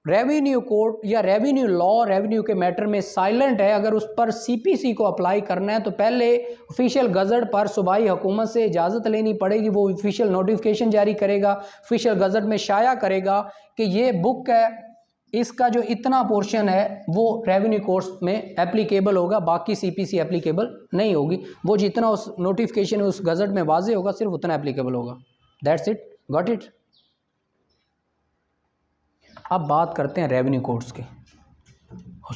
रेवेन्यू कोड या रेवेन्यू लॉ रेवेन्यू के मैटर में साइलेंट है, अगर उस पर सीपीसी को अप्लाई करना है तो पहले ऑफिशियल गजट पर सूबाई हुकूमत से इजाज़त लेनी पड़ेगी, वो ऑफिशियल नोटिफिकेशन जारी करेगा, ऑफिशियल गजट में शाया करेगा कि ये बुक है, इसका जो इतना पोर्शन है वो रेवेन्यू कोर्स में एप्लीकेबल होगा, बाकी सीपीसी एप्लीकेबल नहीं होगी। वो जितना उस नोटिफिकेशन में, उस गजट में वाज़े होगा, सिर्फ उतना एप्लीकेबल होगा। That's it, got it. अब बात करते हैं रेवेन्यू कोर्ट्स की,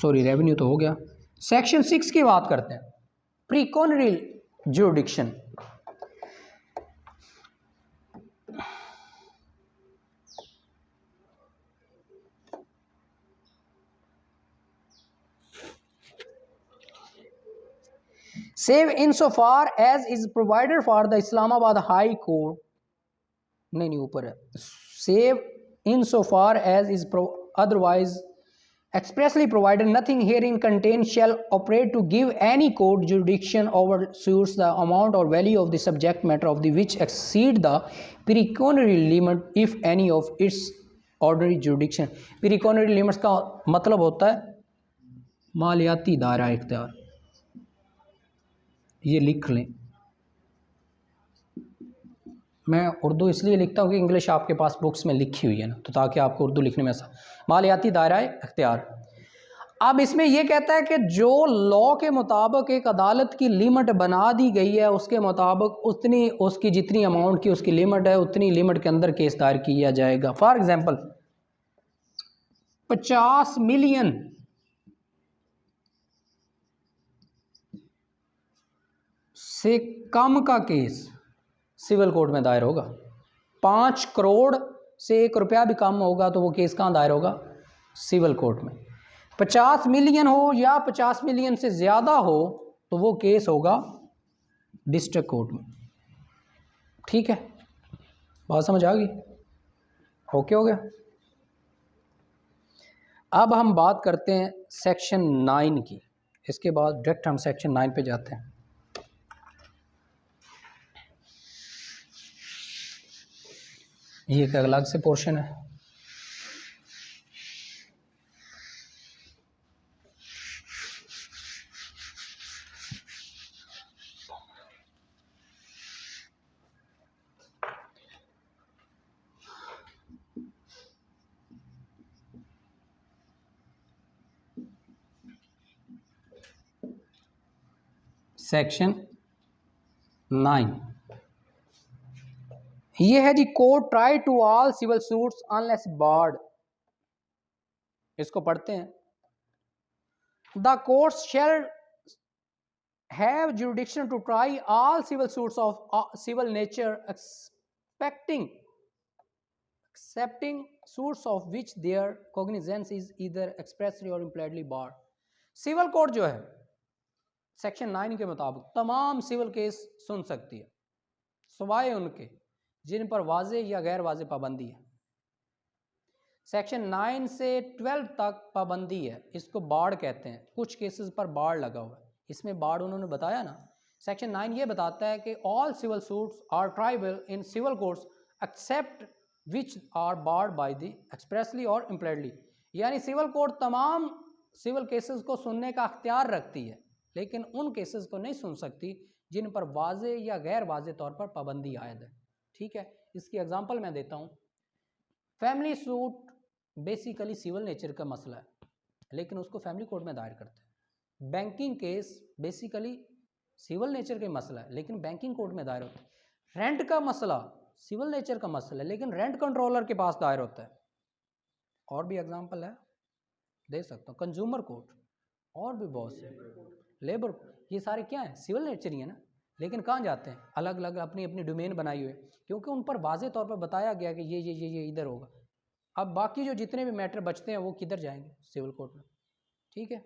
सॉरी रेवेन्यू तो हो गया। सेक्शन 6 की बात करते हैं, pecuniary jurisdiction. Save in so far as is provided for the Islamabad high court, नहीं ऊपर है, save insofar as is otherwise expressly provided, nothing herein contained shall operate to give any court jurisdiction over suits the amount or value of the subject matter of the which exceed the pecuniary limit if any of its ordinary jurisdiction। pecuniary limits का मतलब होता है मालियाती दायरा इख्तियार, ये लिख लें। मैं उर्दू इसलिए लिखता हूँ कि इंग्लिश आपके पास बुक्स में लिखी हुई है ना, तो ताकि आपको उर्दू लिखने में ऐसा, मालियाती दायरा इख्तियार। अब इसमें यह कहता है कि जो लॉ के मुताबिक एक अदालत की लिमिट बना दी गई है, उसके मुताबिक उतनी, उसकी जितनी अमाउंट की उसकी लिमिट है, उतनी लिमिट के अंदर केस दायर किया जाएगा। फॉर एग्जांपल 50 मिलियन से कम का केस सिविल कोर्ट में दायर होगा। 5 करोड़ से 1 रुपया भी कम होगा तो वो केस कहाँ दायर होगा? सिविल कोर्ट में। 50 मिलियन हो या 50 मिलियन से ज़्यादा हो तो वो केस होगा डिस्ट्रिक्ट कोर्ट में। ठीक है, बात समझ आ गई? ओके हो गया। अब हम बात करते हैं सेक्शन 9 की, इसके बाद डायरेक्ट हम सेक्शन 9 पे जाते हैं। ये एक अलग से पोर्शन है। सेक्शन 9 ये है जी court try to all civil suits unless barred. इसको पढ़ते हैं। The court shall have jurisdiction to try all civil suits of civil nature accepting suits of which their cognizance is either expressly or impliedly barred। Civil court जो है section 9 के मुताबिक तमाम civil case सुन सकती है सिवाय उनके जिन पर वाजे या गैर वाजे पाबंदी है। सेक्शन 9 से 12 तक पाबंदी है, इसको बाड़ कहते हैं। कुछ केसेस पर बाड़ लगा हुआ है, इसमें बाड़ उन्होंने बताया ना। सेक्शन 9 ये बताता है कि all civil suits are triable in civil courts except which are barred by the expressly और इम्प्लाइडली। यानी सिविल कोर्ट तमाम सिविल केसेस को सुनने का अख्तियार रखती है, लेकिन उन केसेस को नहीं सुन सकती जिन पर वाजे या गैर वाजे तौर पर पाबंदी आयद है। ठीक है, इसकी एग्जांपल मैं देता हूँ। Family suit basically civil nature का मसला है, लेकिन उसको फैमिली कोर्ट में दायर करते हैं। Banking case basically civil nature का मसला है, लेकिन बैंकिंग कोर्ट में दायर होता है। रेंट का मसला सिविल नेचर का मसला है, लेकिन रेंट कंट्रोलर के पास दायर होता है। और भी एग्जांपल है दे सकता हूँ, कंज्यूमर कोर्ट और भी बहुत से, लेबर कोर्ट, ये सारे क्या है सिविल नेचर ही है ना, लेकिन कहाँ जाते हैं अलग अलग अपनी अपनी डोमेन बनाई हुई है, क्योंकि उन पर वाजे तौर पर बताया गया कि ये इधर होगा। अब बाकी जो जितने भी मैटर बचते हैं वो किधर जाएंगे, सिविल कोर्ट में। ठीक है,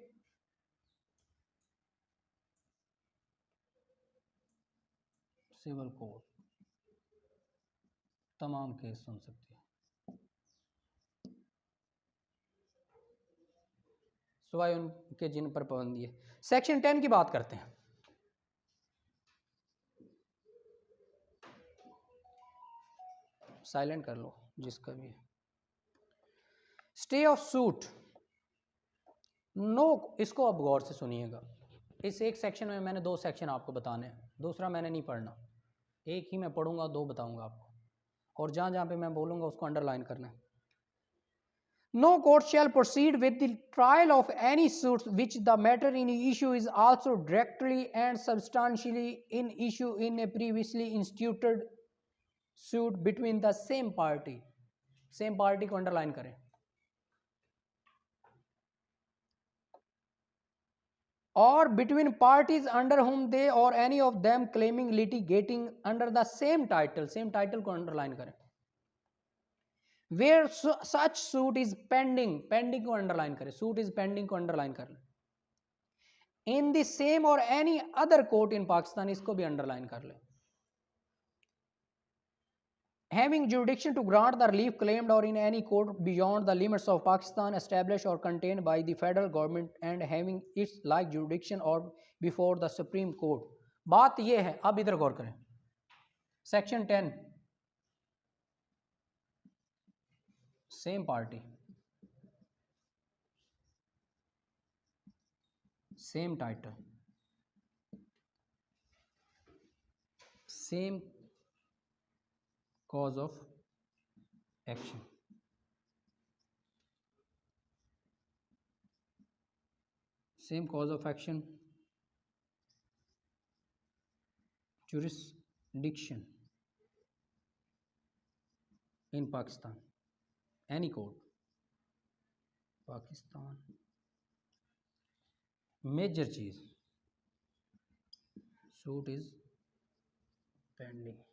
सिविल कोर्ट तमाम केस सुन सकती है सिवाय उनके जिन पर पाबंदी है। सेक्शन 10 की बात करते हैं। साइलेंट कर लो जिसका भी है। स्टे ऑफ सूट नो, इसको अब गौर से सुनिएगा। इस एक सेक्शन में मैंने 2 सेक्शन आपको बताने हैं, दूसरा मैंने नहीं पढ़ना, एक ही मैं पढ़ूंगा, 2 बताऊंगा आपको, और जहां जहां पे मैं बोलूंगा उसको अंडरलाइन करना है। No court shall proceed with the trial of any suit which the matter in issue is also directly and substantially in issue in a previously instituted suit between the same party। same party को underline करें। or between parties under whom they or any of them claiming litigating under the same title को underline करें। where such suit is pending को underline करें, suit is pending को underline कर लें। in the same or any other court in Pakistan, इसको भी underline कर लें। having jurisdiction to grant the relief claimed or in any court beyond the limits of Pakistan established or contained by the federal government and having its like jurisdiction or before the Supreme Court। बात यह है, अब इधर गौर करें। Section 10 same party same title same cause of action, same cause of action, jurisdiction in Pakistan, any court, Pakistan। Major चीज suit is pending.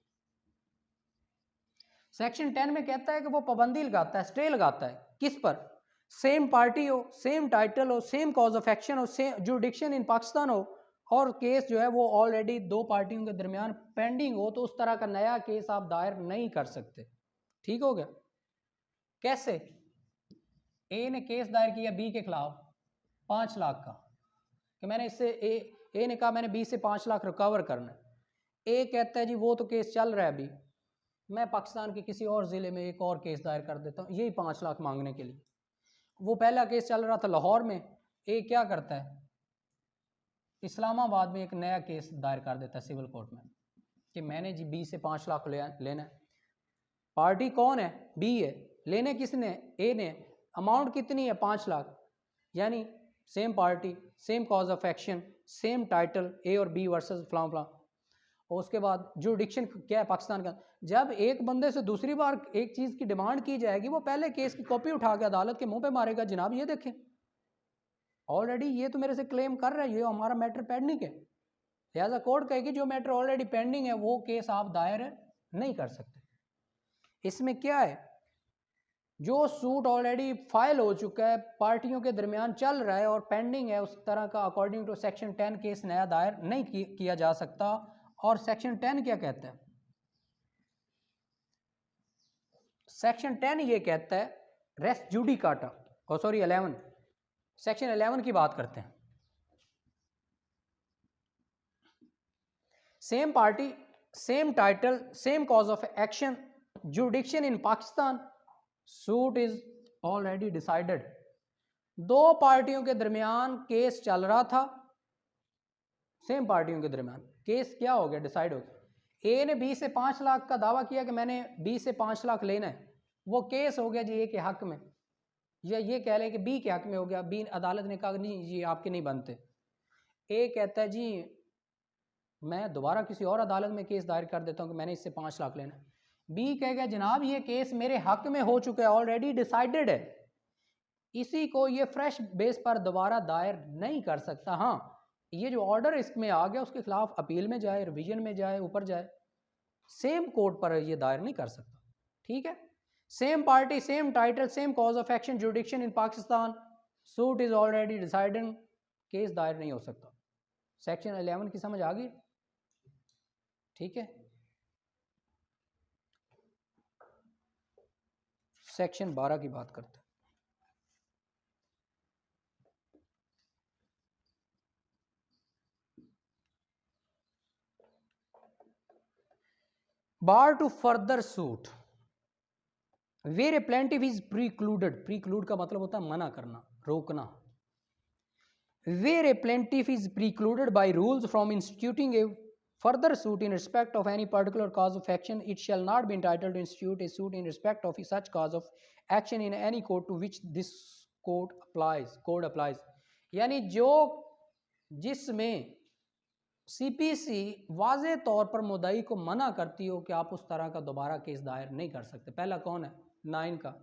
Section 10 में कहता है कि वो पाबंदी लगाता है, स्टे लगाता है, किस पर? सेम पार्टी हो, सेम टाइटल हो, सेम कॉज ऑफ एक्शन हो, सेम जुरिडिक्शन इन पाकिस्तान हो, और केस जो है वो ऑलरेडी 2 पार्टियों के दरमियान पेंडिंग हो, तो उस तरह का नया केस आप दायर नहीं कर सकते। ठीक हो गया? कैसे? ए ने केस दायर किया बी के खिलाफ 5 लाख का, कि मैंने इससे ए ने कहा मैंने बी से 5 लाख रिकवर करना है। ए कहता है जी वो तो केस चल रहा है अभी, मैं पाकिस्तान के किसी और ज़िले में एक और केस दायर कर देता हूँ यही 5 लाख मांगने के लिए। वो पहला केस चल रहा था लाहौर में, ए क्या करता है इस्लामाबाद में एक नया केस दायर कर देता है सिविल कोर्ट में कि मैंने जी बी से 5 लाख लेना है। पार्टी कौन है? बी है। लेने किसने? ए ने। अमाउंट कितनी है? 5 लाख। यानी same party, same cause of action, same title A और बी वर्सेस फलां फलां। और उसके बाद जुरिडिक्शन क्या है पाकिस्तान का, जब एक बंदे से दूसरी बार एक चीज़ की डिमांड की जाएगी वो पहले केस की कॉपी उठा के अदालत के मुंह पे मारेगा, जनाब ये देखें ऑलरेडी ये तो मेरे से क्लेम कर रहा है, ये हमारा मैटर पेंडिंग है। लिहाजा कोर्ट कहेगी जो मैटर ऑलरेडी पेंडिंग है वो केस आप दायर नहीं कर सकते। इसमें क्या है, जो सूट ऑलरेडी फाइल हो चुका है, पार्टियों के दरमियान चल रहा है और पेंडिंग है, उस तरह का अकॉर्डिंग टू सेक्शन 10 केस नया दायर नहीं किया जा सकता। और सेक्शन 10 क्या कहता है, सेक्शन 10 ये कहता है रेस जुडिकाटा, और सॉरी 11, सेक्शन 11 की बात करते हैं। Same party same title same cause of action जुडिक्शन in Pakistan suit is already decided. दो पार्टियों के दरमियान केस चल रहा था, सेम पार्टियों के दरमियान केस क्या हो गया, डिसाइड हो गया। ए ने बी से 5 लाख का दावा किया कि मैंने बी से 5 लाख लेना है, वो केस हो गया जी ए के हक में, या ये कह लें कि बी के हक में हो गया। बी अदालत ने कहा नहीं जी आपके नहीं बनते। ए कहता है जी मैं दोबारा किसी और अदालत में केस दायर कर देता हूँ कि मैंने इससे 5 लाख लेना है। बी कहेगा जनाब ये केस मेरे हक में हो चुका है, ऑलरेडी डिसाइडेड है, इसी को ये फ्रेश बेस पर दोबारा दायर नहीं कर सकता। हाँ ये जो ऑर्डर इसमें आ गया उसके खिलाफ अपील में जाए, रिवीजन में जाए, ऊपर जाए, सेम कोर्ट पर ये दायर नहीं कर सकता। ठीक है, same party same title same cause of action जुडिक्शन in Pakistan suit is already decided, case दायर नहीं हो सकता। सेक्शन 11 की समझ आ गई? ठीक है, सेक्शन 12 की बात करते हैं। Bar to further suit where a plaintiff is precluded, preclude का मतलब होता है मना करना, रोकना। Where a plaintiff is precluded by rules from instituting a further suit in respect of any particular cause of action, it shall not be entitled to institute a suit in respect of such cause of action in any court to which this code applies। यानी जो जिसमें CPC वाज़े तौर पर मुद्दई को मना करती हो कि आप उस तरह का दोबारा केस दायर नहीं कर सकते। पहला कौन है, 9 का,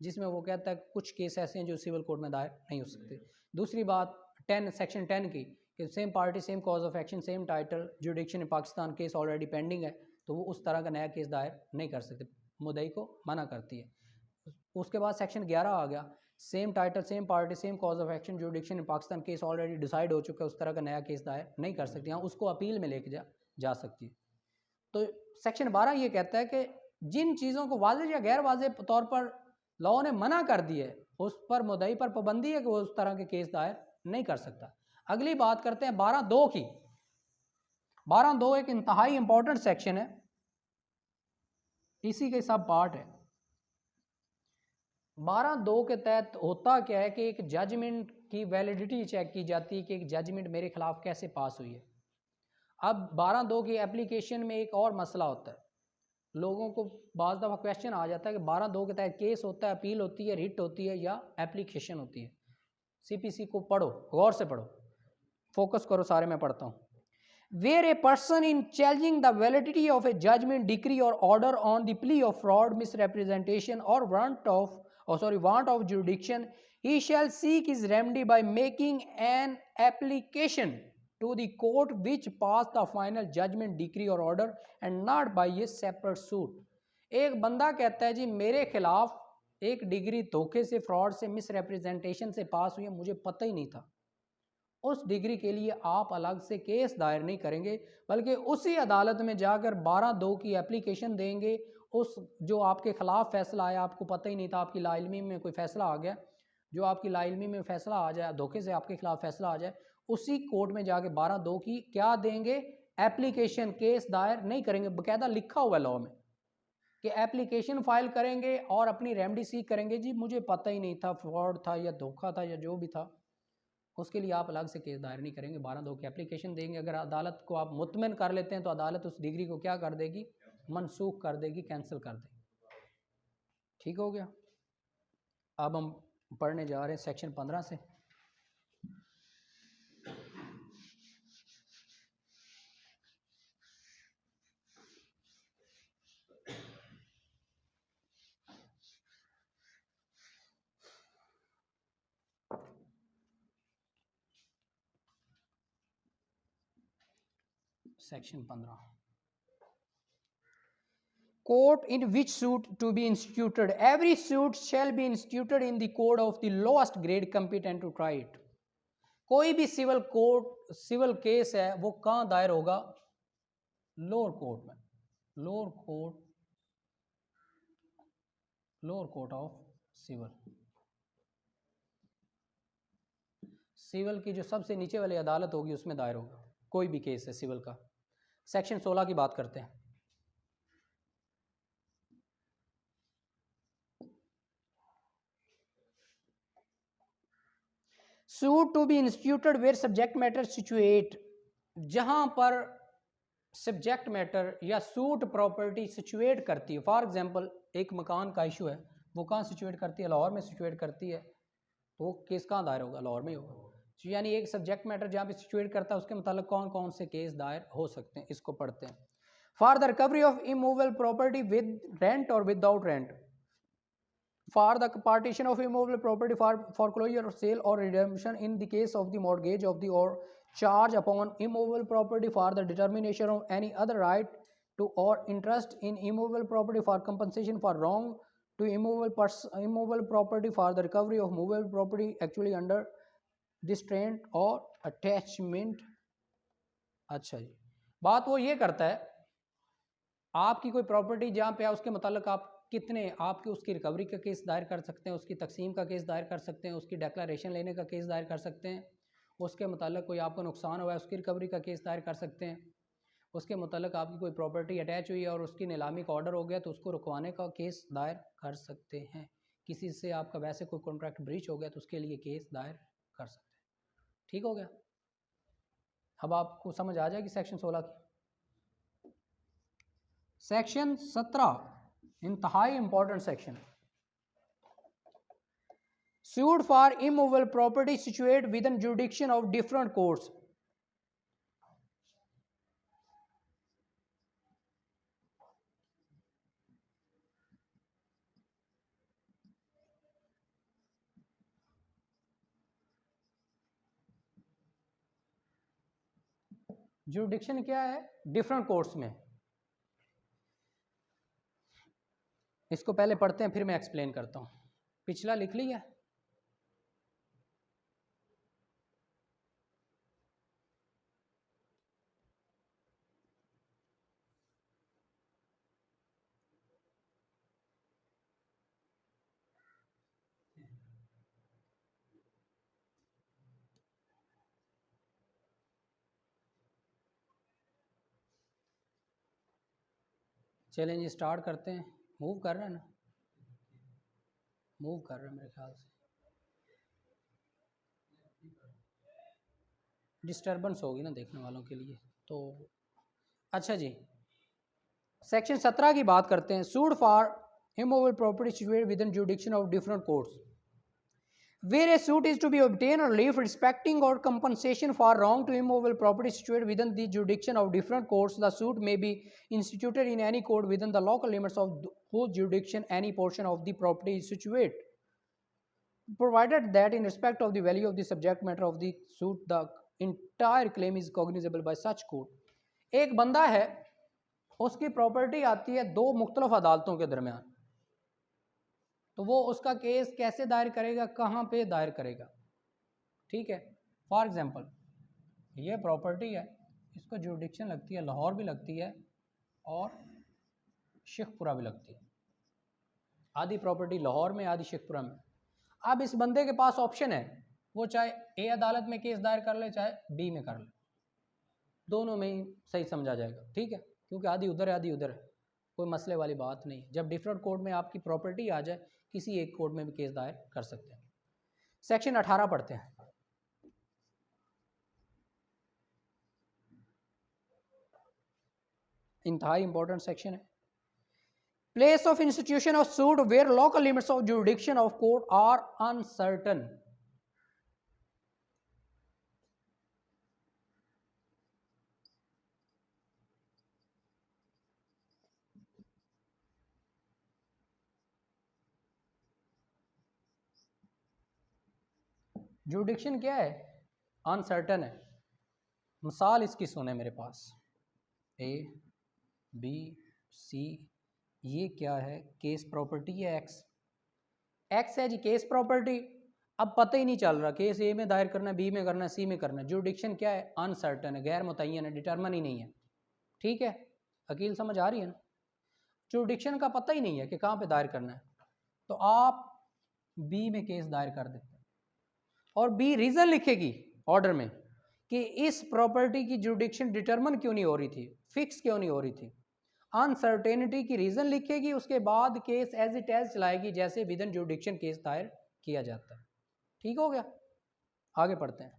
जिसमें वो कहता है कुछ केस ऐसे हैं जो सिविल कोर्ट में दायर नहीं हो सकते। दूसरी बात 10 सेक्शन 10 की कि same party same cause of action same title जुडिक्शन in Pakistan case already pending है, तो वो उस तरह का नया केस दायर नहीं कर सकते, मुद्दई को मना करती है। उसके बाद सेक्शन 11 आ गया, same title same party same cause of action जुडिक्शन in Pakistan case already decide हो चुका है, उस तरह का नया केस दायर नहीं कर सकती, हाँ उसको अपील में लेके जा सकती है। तो सेक्शन 12 ये कहता है कि जिन चीज़ों को वाज़ेह या गैर वाज़ेह तौर पर लॉ ने मना कर दिया है उस पर मुद्दई पर पाबंदी है कि वो उस तरह के केस दायर नहीं कर सकता। अगली बात करते हैं 12(2) की। 12(2) एक इंतहाई इंपॉर्टेंट सेक्शन है, इसी के सब पार्ट है। 12(2) के तहत होता क्या है कि एक जजमेंट की वैलिडिटी चेक की जाती है कि एक जजमेंट मेरे खिलाफ कैसे पास हुई है। अब 12(2) की एप्लीकेशन में एक और मसला होता है, लोगों को बाज़ दफ़ा क्वेश्चन आ जाता है कि 12(2) के तहत केस होता है, अपील होती है, रिट होती है या एप्लीकेशन होती है। सीपीसी को पढ़ो, गौर से पढ़ो, फोकस करो, सारे मैं पढ़ता हूँ। Where a person in challenging the validity of a judgment, decree or order on the plea of fraud, misrepresentation or want of jurisdiction, he shall seek his remedy by making an application to the court which passed the final judgment, decree or order and not by a separate suit। एक बंदा कहता है जी मेरे खिलाफ एक degree धोखे से, fraud से, मिसरेप्रेजेंटेशन से पास हुई है, मुझे पता ही नहीं था। उस डिग्री के लिए आप अलग से केस दायर नहीं करेंगे, बल्कि उसी अदालत में जाकर 12(2) की एप्लीकेशन देंगे। उस जो आपके ख़िलाफ़ फ़ैसला आया, आपको पता ही नहीं था, आपकी लाइल्मी में कोई फ़ैसला आ गया, जो आपकी लाइल्मी में फ़ैसला आ जाए, धोखे से आपके खिलाफ फ़ैसला आ जाए, उसी कोर्ट में जाके 12(2) की क्या देंगे, एप्लीकेशन। केस दायर नहीं करेंगे, बाकायदा लिखा हुआ है लॉ में कि एप्लीकेशन फ़ाइल करेंगे और अपनी रेमडी सीख करेंगे। जी मुझे पता ही नहीं था, फ्रॉड था या धोखा था या जो भी था, उसके लिए आप अलग से केस दायर नहीं करेंगे, 12(2) की एप्लीकेशन देंगे। अगर अदालत को आप मुतमिन कर लेते हैं तो अदालत उस डिग्री को क्या कर देगी, मनसूख कर देगी, कैंसिल कर देगी। ठीक हो गया। अब हम पढ़ने जा रहे हैं सेक्शन 15 से। Section 15 court in which suit to be instituted every suit shall be instituted in the code of the lowest grade competent to try it. कोई भी सिविल केस है वो कहाँ दायर होगा? लोअर कोर्ट में, लोअर कोर्ट ऑफ सिविल की जो सबसे नीचे वाली अदालत होगी उसमें दायर होगा कोई भी केस है सिविल का। सेक्शन 16 की बात करते हैं। Suit to be instituted where subject matter situate, जहां पर सब्जेक्ट मैटर या सूट प्रॉपर्टी सिचुएट करती है। फॉर एग्जांपल एक मकान का इशू है, वो कहाँ सिचुएट करती है? लाहौर में सिचुएट करती है, तो वो केस कहाँ दायर होगा? लाहौर में होगा। तो यानी एक सब्जेक्ट मैटर जहाँ पे सिचुएट करता है उसके मतलब कौन कौन से केस दायर हो सकते हैं, इसको पढ़ते हैं। For the recovery of immovable property with rent और without rent, for the partition of immovable property, for foreclosure or sale or redemption in the case of the mortgage of the or charge upon immovable property, for the determination of any other right to or interest in immovable property, for compensation for wrong to immovable property, for the recovery of movable property actually under distraint or attachment। अच्छा जी, बात वो ये करता है आपकी कोई property जहाँ पे है उसके मुताल्लिक आप कितने आपके उसकी रिकवरी का केस दायर कर सकते हैं, उसकी तकसीम का केस दायर कर सकते हैं, उसकी डिक्लेरेशन लेने का केस दायर कर सकते हैं, उसके मुताल्लिक कोई आपको नुकसान हुआ है उसकी रिकवरी का केस दायर कर सकते हैं, उसके मुताल्लिक आपकी कोई प्रॉपर्टी अटैच हुई है और उसकी नीलामी का ऑर्डर हो गया तो उसको रुकवाने का केस दायर कर सकते हैं, किसी से आपका वैसे कोई कॉन्ट्रैक्ट ब्रीच हो गया तो उसके लिए केस दायर कर सकते हैं। ठीक हो गया? अब आपको समझ आ जाएगी सेक्शन 16 की। सेक्शन 17 इंतहाई important section, sued for immovable property situated within jurisdiction of different courts। Jurisdiction क्या है? डिफरेंट कोर्ट्स में। इसको पहले पढ़ते हैं फिर मैं एक्सप्लेन करता हूँ। पिछला लिख लिया? चलें जी स्टार्ट करते हैं। मूव कर रहा है ना? मूव कर रहा है मेरे ख्याल से, डिस्टर्बेंस होगी ना देखने वालों के लिए तो। अच्छा जी, सेक्शन 17 की बात करते हैं। Sued for immovable property situated within jurisdiction of different courts where a suit is to be obtained or relief respecting or compensation for wrong to immovable property situated within the jurisdiction of different courts, the suit may be instituted in any court within the local limits of whose jurisdiction any portion of the property is situated, provided that in respect of the value of the subject matter of the suit the entire claim is cognizable by such court। एक बंदा है, उसकी property आती है दो मुख्तलिफ अदालतों के दरमियान, तो वो उसका केस कैसे दायर करेगा, कहाँ पे दायर करेगा? ठीक है, फॉर एग्जांपल ये प्रॉपर्टी है, इसको जुरिडिक्शन लगती है लाहौर भी लगती है और शेखपुरा भी लगती है। आधी प्रॉपर्टी लाहौर में, आधी शेखपुरा में। अब इस बंदे के पास ऑप्शन है, वो चाहे ए अदालत में केस दायर कर ले चाहे बी में कर ले, दोनों में ही सही समझा जाएगा। ठीक है, क्योंकि आधी उधर है आधी उधर है, कोई मसले वाली बात नहीं। जब डिफरेंट कोर्ट में आपकी प्रॉपर्टी आ जाए किसी एक कोर्ट में भी केस दायर कर सकते हैं। सेक्शन 18 पढ़ते हैं। इंतहाई इंपॉर्टेंट सेक्शन है। Place of institution of suit where local limits of jurisdiction of court are uncertain. Jurisdiction क्या है? अनसर्टन है। मिसाल इसकी सुने मेरे पास, ए बी सी, ये क्या है, केस प्रॉपर्टी है एक्स, एक्स है जी केस प्रॉपर्टी। अब पता ही नहीं चल रहा केस ए में दायर करना है, बी में करना है, सी में करना है, जुडिक्शन क्या है, अनसर्टन है, गैर मुतय्यन है, डिटरमिन ही नहीं है। ठीक है, अकील समझ आ रही है ना। जुडिक्शन का पता ही नहीं है कि कहाँ पे दायर करना है, तो आप बी में केस दायर कर देते हैं और बी रीज़न लिखेगी ऑर्डर में कि इस प्रॉपर्टी की जुडिक्शन डिटरमिन क्यों नहीं हो रही थी, फिक्स क्यों नहीं हो रही थी, अनसर्टेनिटी की रीज़न लिखेगी, उसके बाद केस एज इट एज चलाएगी जैसे विदन जुडिक्शन केस दायर किया जाता है। ठीक हो गया, आगे पढ़ते हैं।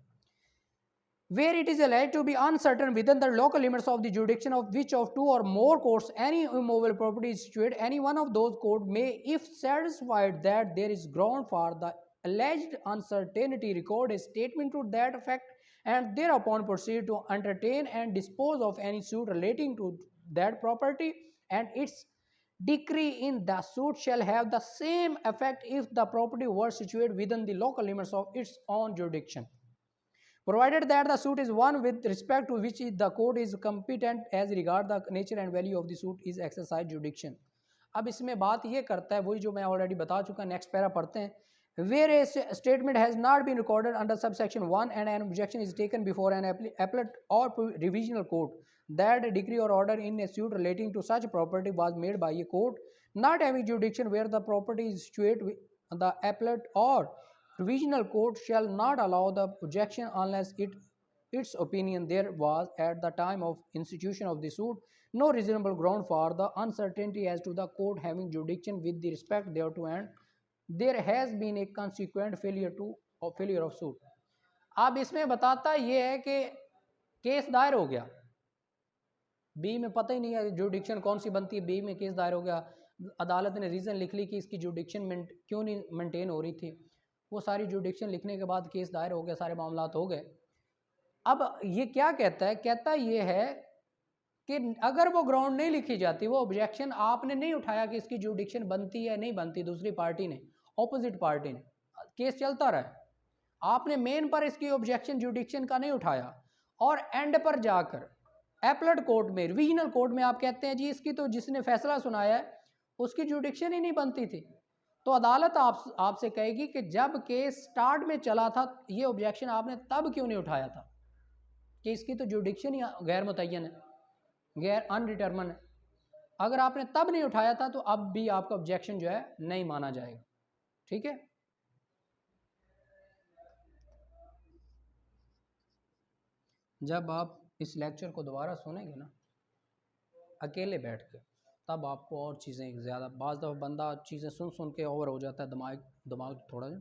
Where it is alleged to be uncertain within the local limits of the jurisdiction of which of two or more courts any immovable property is situated, any one of those courts may, if satisfied that there is ground for the alleged uncertainty, record a statement to that effect and thereupon proceed to entertain and dispose of any suit relating to that property, and its decree in the suit shall have the same effect if the property were situated within the local limits of its own jurisdiction, provided that the suit is one with respect to which the court is competent as regard the nature and value of the suit is exercised jurisdiction। अब इसमें बात ये करता है वही जो मैं already बता चुका, नेक्स्ट पैरा पढ़ते हैं। Where a statement has not been recorded under subsection 1 and an objection is taken before an appellate or revisional court, that a decree or order in a suit relating to such property was made by a court not having jurisdiction where the property is situated, the appellate or revisional court shall not allow the objection unless its opinion there was at the time of institution of the suit no reasonable ground for the uncertainty as to the court having jurisdiction with the respect thereto, and there has been a consequent failure of suit। अब इसमें बताता ये है कि case दायर हो गया, B में पता ही नहीं है जुडिक्शन कौन सी बनती है, बी में केस दायर हो गया, अदालत ने रीज़न लिख ली कि इसकी जुडिक्शन क्यों नहीं मेंटेन हो रही थी, वो सारी जुडिक्शन लिखने के बाद केस दायर हो गया, सारे मामलात हो गए। अब ये क्या कहता है, कहता ये है कि अगर वो ग्राउंड नहीं लिखी जाती, वो ऑब्जेक्शन आपने नहीं उठाया कि इसकी जुडिक्शन बनती है नहीं बनती, दूसरी पार्टी ने, ऑपोजिट पार्टी ने, केस चलता रहा, आपने मेन पर इसकी ऑब्जेक्शन जुडिक्शन का नहीं उठाया और एंड पर जाकर एपलेट कोर्ट में, रिविजनल कोर्ट में आप कहते हैं जी इसकी तो जिसने फैसला सुनाया है उसकी जुडिक्शन ही नहीं बनती थी, तो अदालत आपसे कहेगी कि जब केस स्टार्ट में चला था ये ऑब्जेक्शन आपने तब क्यों नहीं उठाया था कि इसकी तो जुडिक्शन ही गैर मुतय्यन है, गैर अनडिटरमिन है, अगर आपने तब नहीं उठाया था तो अब भी आपका ऑब्जेक्शन जो है नहीं माना जाएगा। ठीक है, जब आप इस लेक्चर को दोबारा सुनेंगे ना अकेले बैठ के, तब आपको और चीज़ें ज़्यादा, बाज़ दफ़ा बंदा चीज़ें सुन सुन के ओवर हो जाता है, दिमाग थोड़ा सा।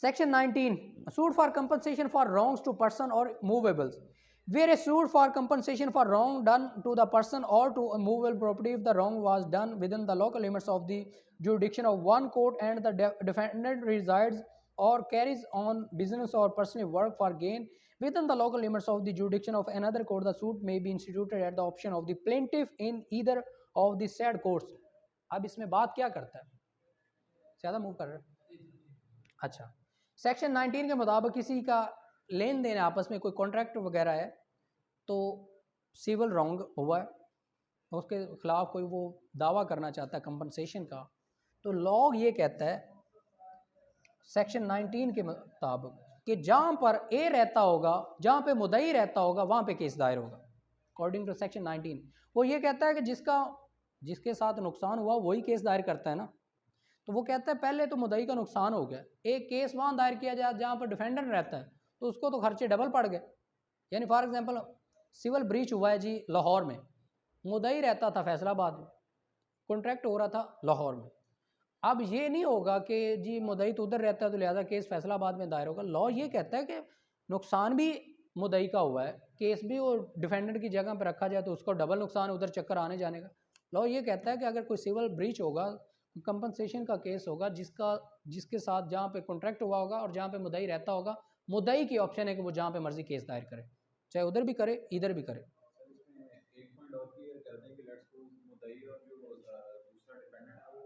Section 19, suit for compensation for wrongs to person और movables, where a suit for compensation for wrong done to the person or to a movable property if the wrong was done within the local limits of the jurisdiction of one court and the defendant resides or carries on business or personal work for gain within the local limits of the jurisdiction of another court, the suit may be instituted at the option of the plaintiff in either of the said courts। अब इसमें बात क्या करता है, ज़्यादा move कर रहा है, अच्छा, सेक्शन 19 के मुताबिक किसी का लेन देन आपस में कोई कॉन्ट्रैक्ट वगैरह है तो सिविल रॉन्ग हुआ है, उसके खिलाफ कोई वो दावा करना चाहता है कंपनसेशन का, तो लॉ ये कहता है सेक्शन 19 के मुताबिक कि जहाँ पर ए रहता होगा, जहाँ पे मुद्दई रहता होगा वहाँ पे केस दायर होगा अकॉर्डिंग टू सेक्शन 19। वो ये कहता है कि जिसके साथ नुकसान हुआ वही केस दायर करता है ना, तो वो कहता है पहले तो मुद्दई का नुकसान हो गया, एक केस वहाँ दायर किया जाए जहाँ पर डिफेंडेंट रहता है तो उसको तो खर्चे डबल पड़ गए, यानी फॉर एग्जांपल सिविल ब्रीच हुआ है जी लाहौर में, मुद्दई रहता था फैसलाबाद में, कॉन्ट्रैक्ट हो रहा था लाहौर में, अब ये नहीं होगा कि जी मुद्दई तो उधर रहता है तो लिहाजा केस फैसलाबाद में दायर होगा। लॉ ये कहता है कि नुकसान भी मुद्दई का हुआ है, केस भी वो डिफेंडेंट की जगह पर रखा जाए तो उसको डबल नुकसान उधर चक्कर आने जाने का। लॉ ये कहता है कि अगर कोई सिविल ब्रीच होगा, कंपनसेशन का केस होगा जिसके साथ जहाँ पे कॉन्ट्रैक्ट हुआ होगा और जहाँ पे मुद्दई रहता होगा, मुद्दई की ऑप्शन है कि वो जहाँ पे मर्जी केस दायर करे, चाहे उधर भी करे इधर भी करे। एक पॉइंट और क्लियर कर दें कि लेट्स सपोज मुद्दई और जो दूसरा डिपेंडेंट है वो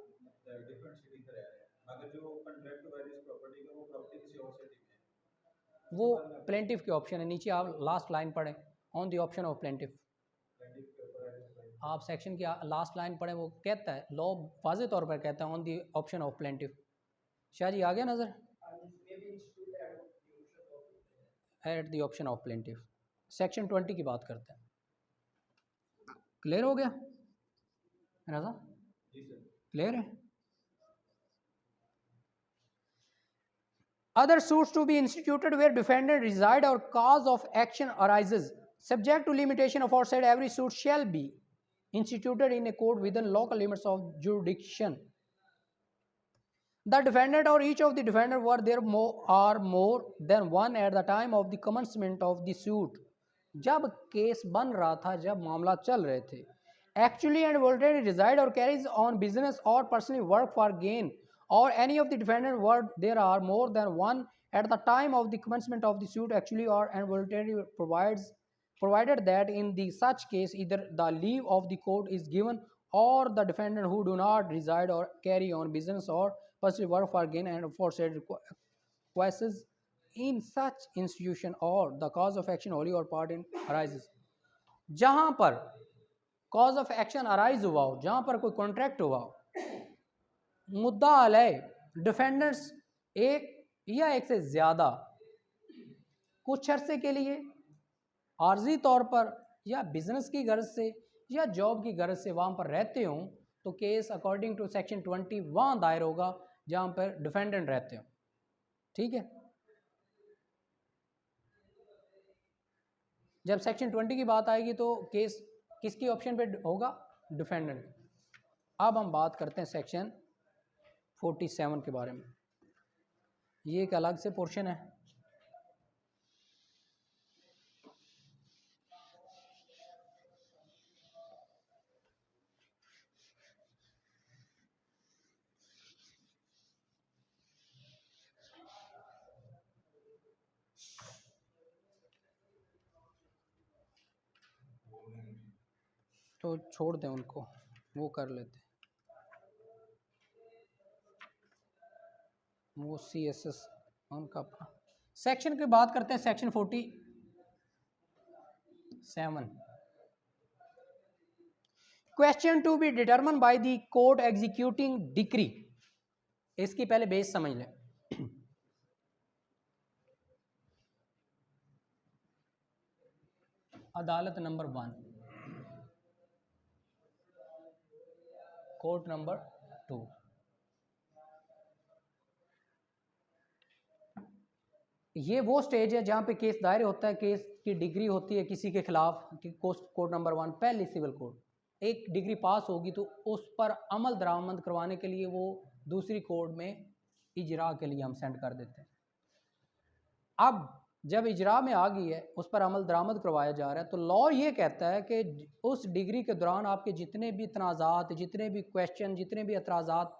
डिफरेंट सिटी से रह रहे हैं, मगर जो कॉन्ट्रैक्ट हुआ है इस प्रॉपर्टी का वो प्रॉपर्टी किसी और सिटी में है, वो प्लेंटिफ की ऑप्शन है, नीचे आप लास्ट लाइन पढ़ें, on the option of plaintiff. आप सेक्शन की लास्ट लाइन पढ़ें, वो कहता है लॉ वाज़े तौर पर कहता है on the option of plaintiff. Shah ji आ गया नज़र? At the option of plaintiff section 20 की बात करते हैं। क्लियर हो गया रजा? क्लियर है? Other suits to be instituted where defendant reside or cause of action arises, subject to limitation aforesaid, every suit shall be instituted in a court within local limits of jurisdiction. The defendant or each of the defendant were there are more than one at the time of the commencement of the suit. जब case बन रहा था, जब मामला चल रहे थे, actually and voluntarily reside or carries on business or personally work for gain, or any of the defendant were there are more than one at the time of the commencement of the suit, actually or and voluntarily provided that in the such case either the leave of the court is given, or the defendant who do not reside or carry on business or personally work for gain and aforesaid requests in such institution, or the cause of action wholly or part in arises. जहाँ पर cause of action arise हुआ हो, जहाँ पर कोई contract हुआ हो, मुद्दा अलय डिफेंडेंट्स एक या एक से ज़्यादा कुछ अरसे के लिए आर्जी तौर पर या बिजनेस की गर्ज से या जॉब की गर्ज से वहाँ पर रहते हों, तो केस अकॉर्डिंग टू सेक्शन 20 वहाँ दायर होगा जहाँ पर डिफेंडेंट रहते हो। ठीक है? जब सेक्शन 20 की बात आएगी तो केस किसकी ऑप्शन पे होगा? डिफेंडेंट। अब हम बात करते हैं सेक्शन 47 के बारे में। ये एक अलग से पोर्शन है। तो छोड़ दें उनको, वो कर लेते, वो CSS उनका अपना। सेक्शन की बात करते हैं, section 47। Question to be determine by the court executing decree. इसकी पहले बेस समझ लें। अदालत नंबर 1, कोर्ट नंबर 2। ये वो स्टेज है जहाँ पे केस दायर होता है, केस की डिग्री होती है किसी के खिलाफ। कोर्ट नंबर 1 पहली सिविल कोर्ट, एक डिग्री पास होगी तो उस पर अमल दरामद करवाने के लिए वो दूसरी कोर्ट में इजरा के लिए हम सेंड कर देते हैं। अब जब इजरा में आ गई है, उस पर अमल दरामद करवाया जा रहा है, तो लॉ ये कहता है कि उस डिग्री के दौरान आपके जितने भी तनाज़ात, जितने भी क्वेश्चन, जितने भी एतराज़ात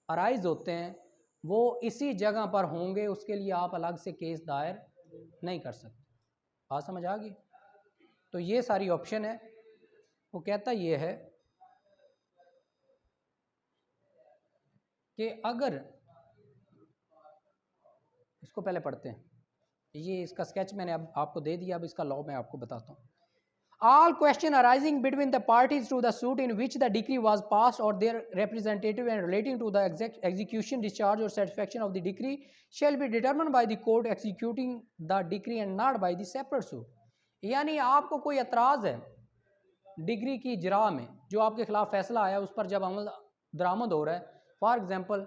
अराइज होते हैं, वो इसी जगह पर होंगे। उसके लिए आप अलग से केस दायर नहीं कर सकते। बात समझ आ गई? तो ये सारी ऑप्शन है। वो कहता ये है कि अगर, इसको पहले पढ़ते हैं, ये इसका स्केच मैंने अब आपको दे दिया, अब इसका लॉ मैं आपको बताता हूँ। All question arising between the parties to the suit in which the decree was passed or their representative and relating to the execution, discharge or satisfaction of the decree shall be determined by the court executing the decree and not by the separate suit। यानी आपको कोई एतराज़ है degree की इजरा में, जो आपके खिलाफ फैसला आया उस पर जब अमल दरामद हो रहा है। फॉर एग्जाम्पल,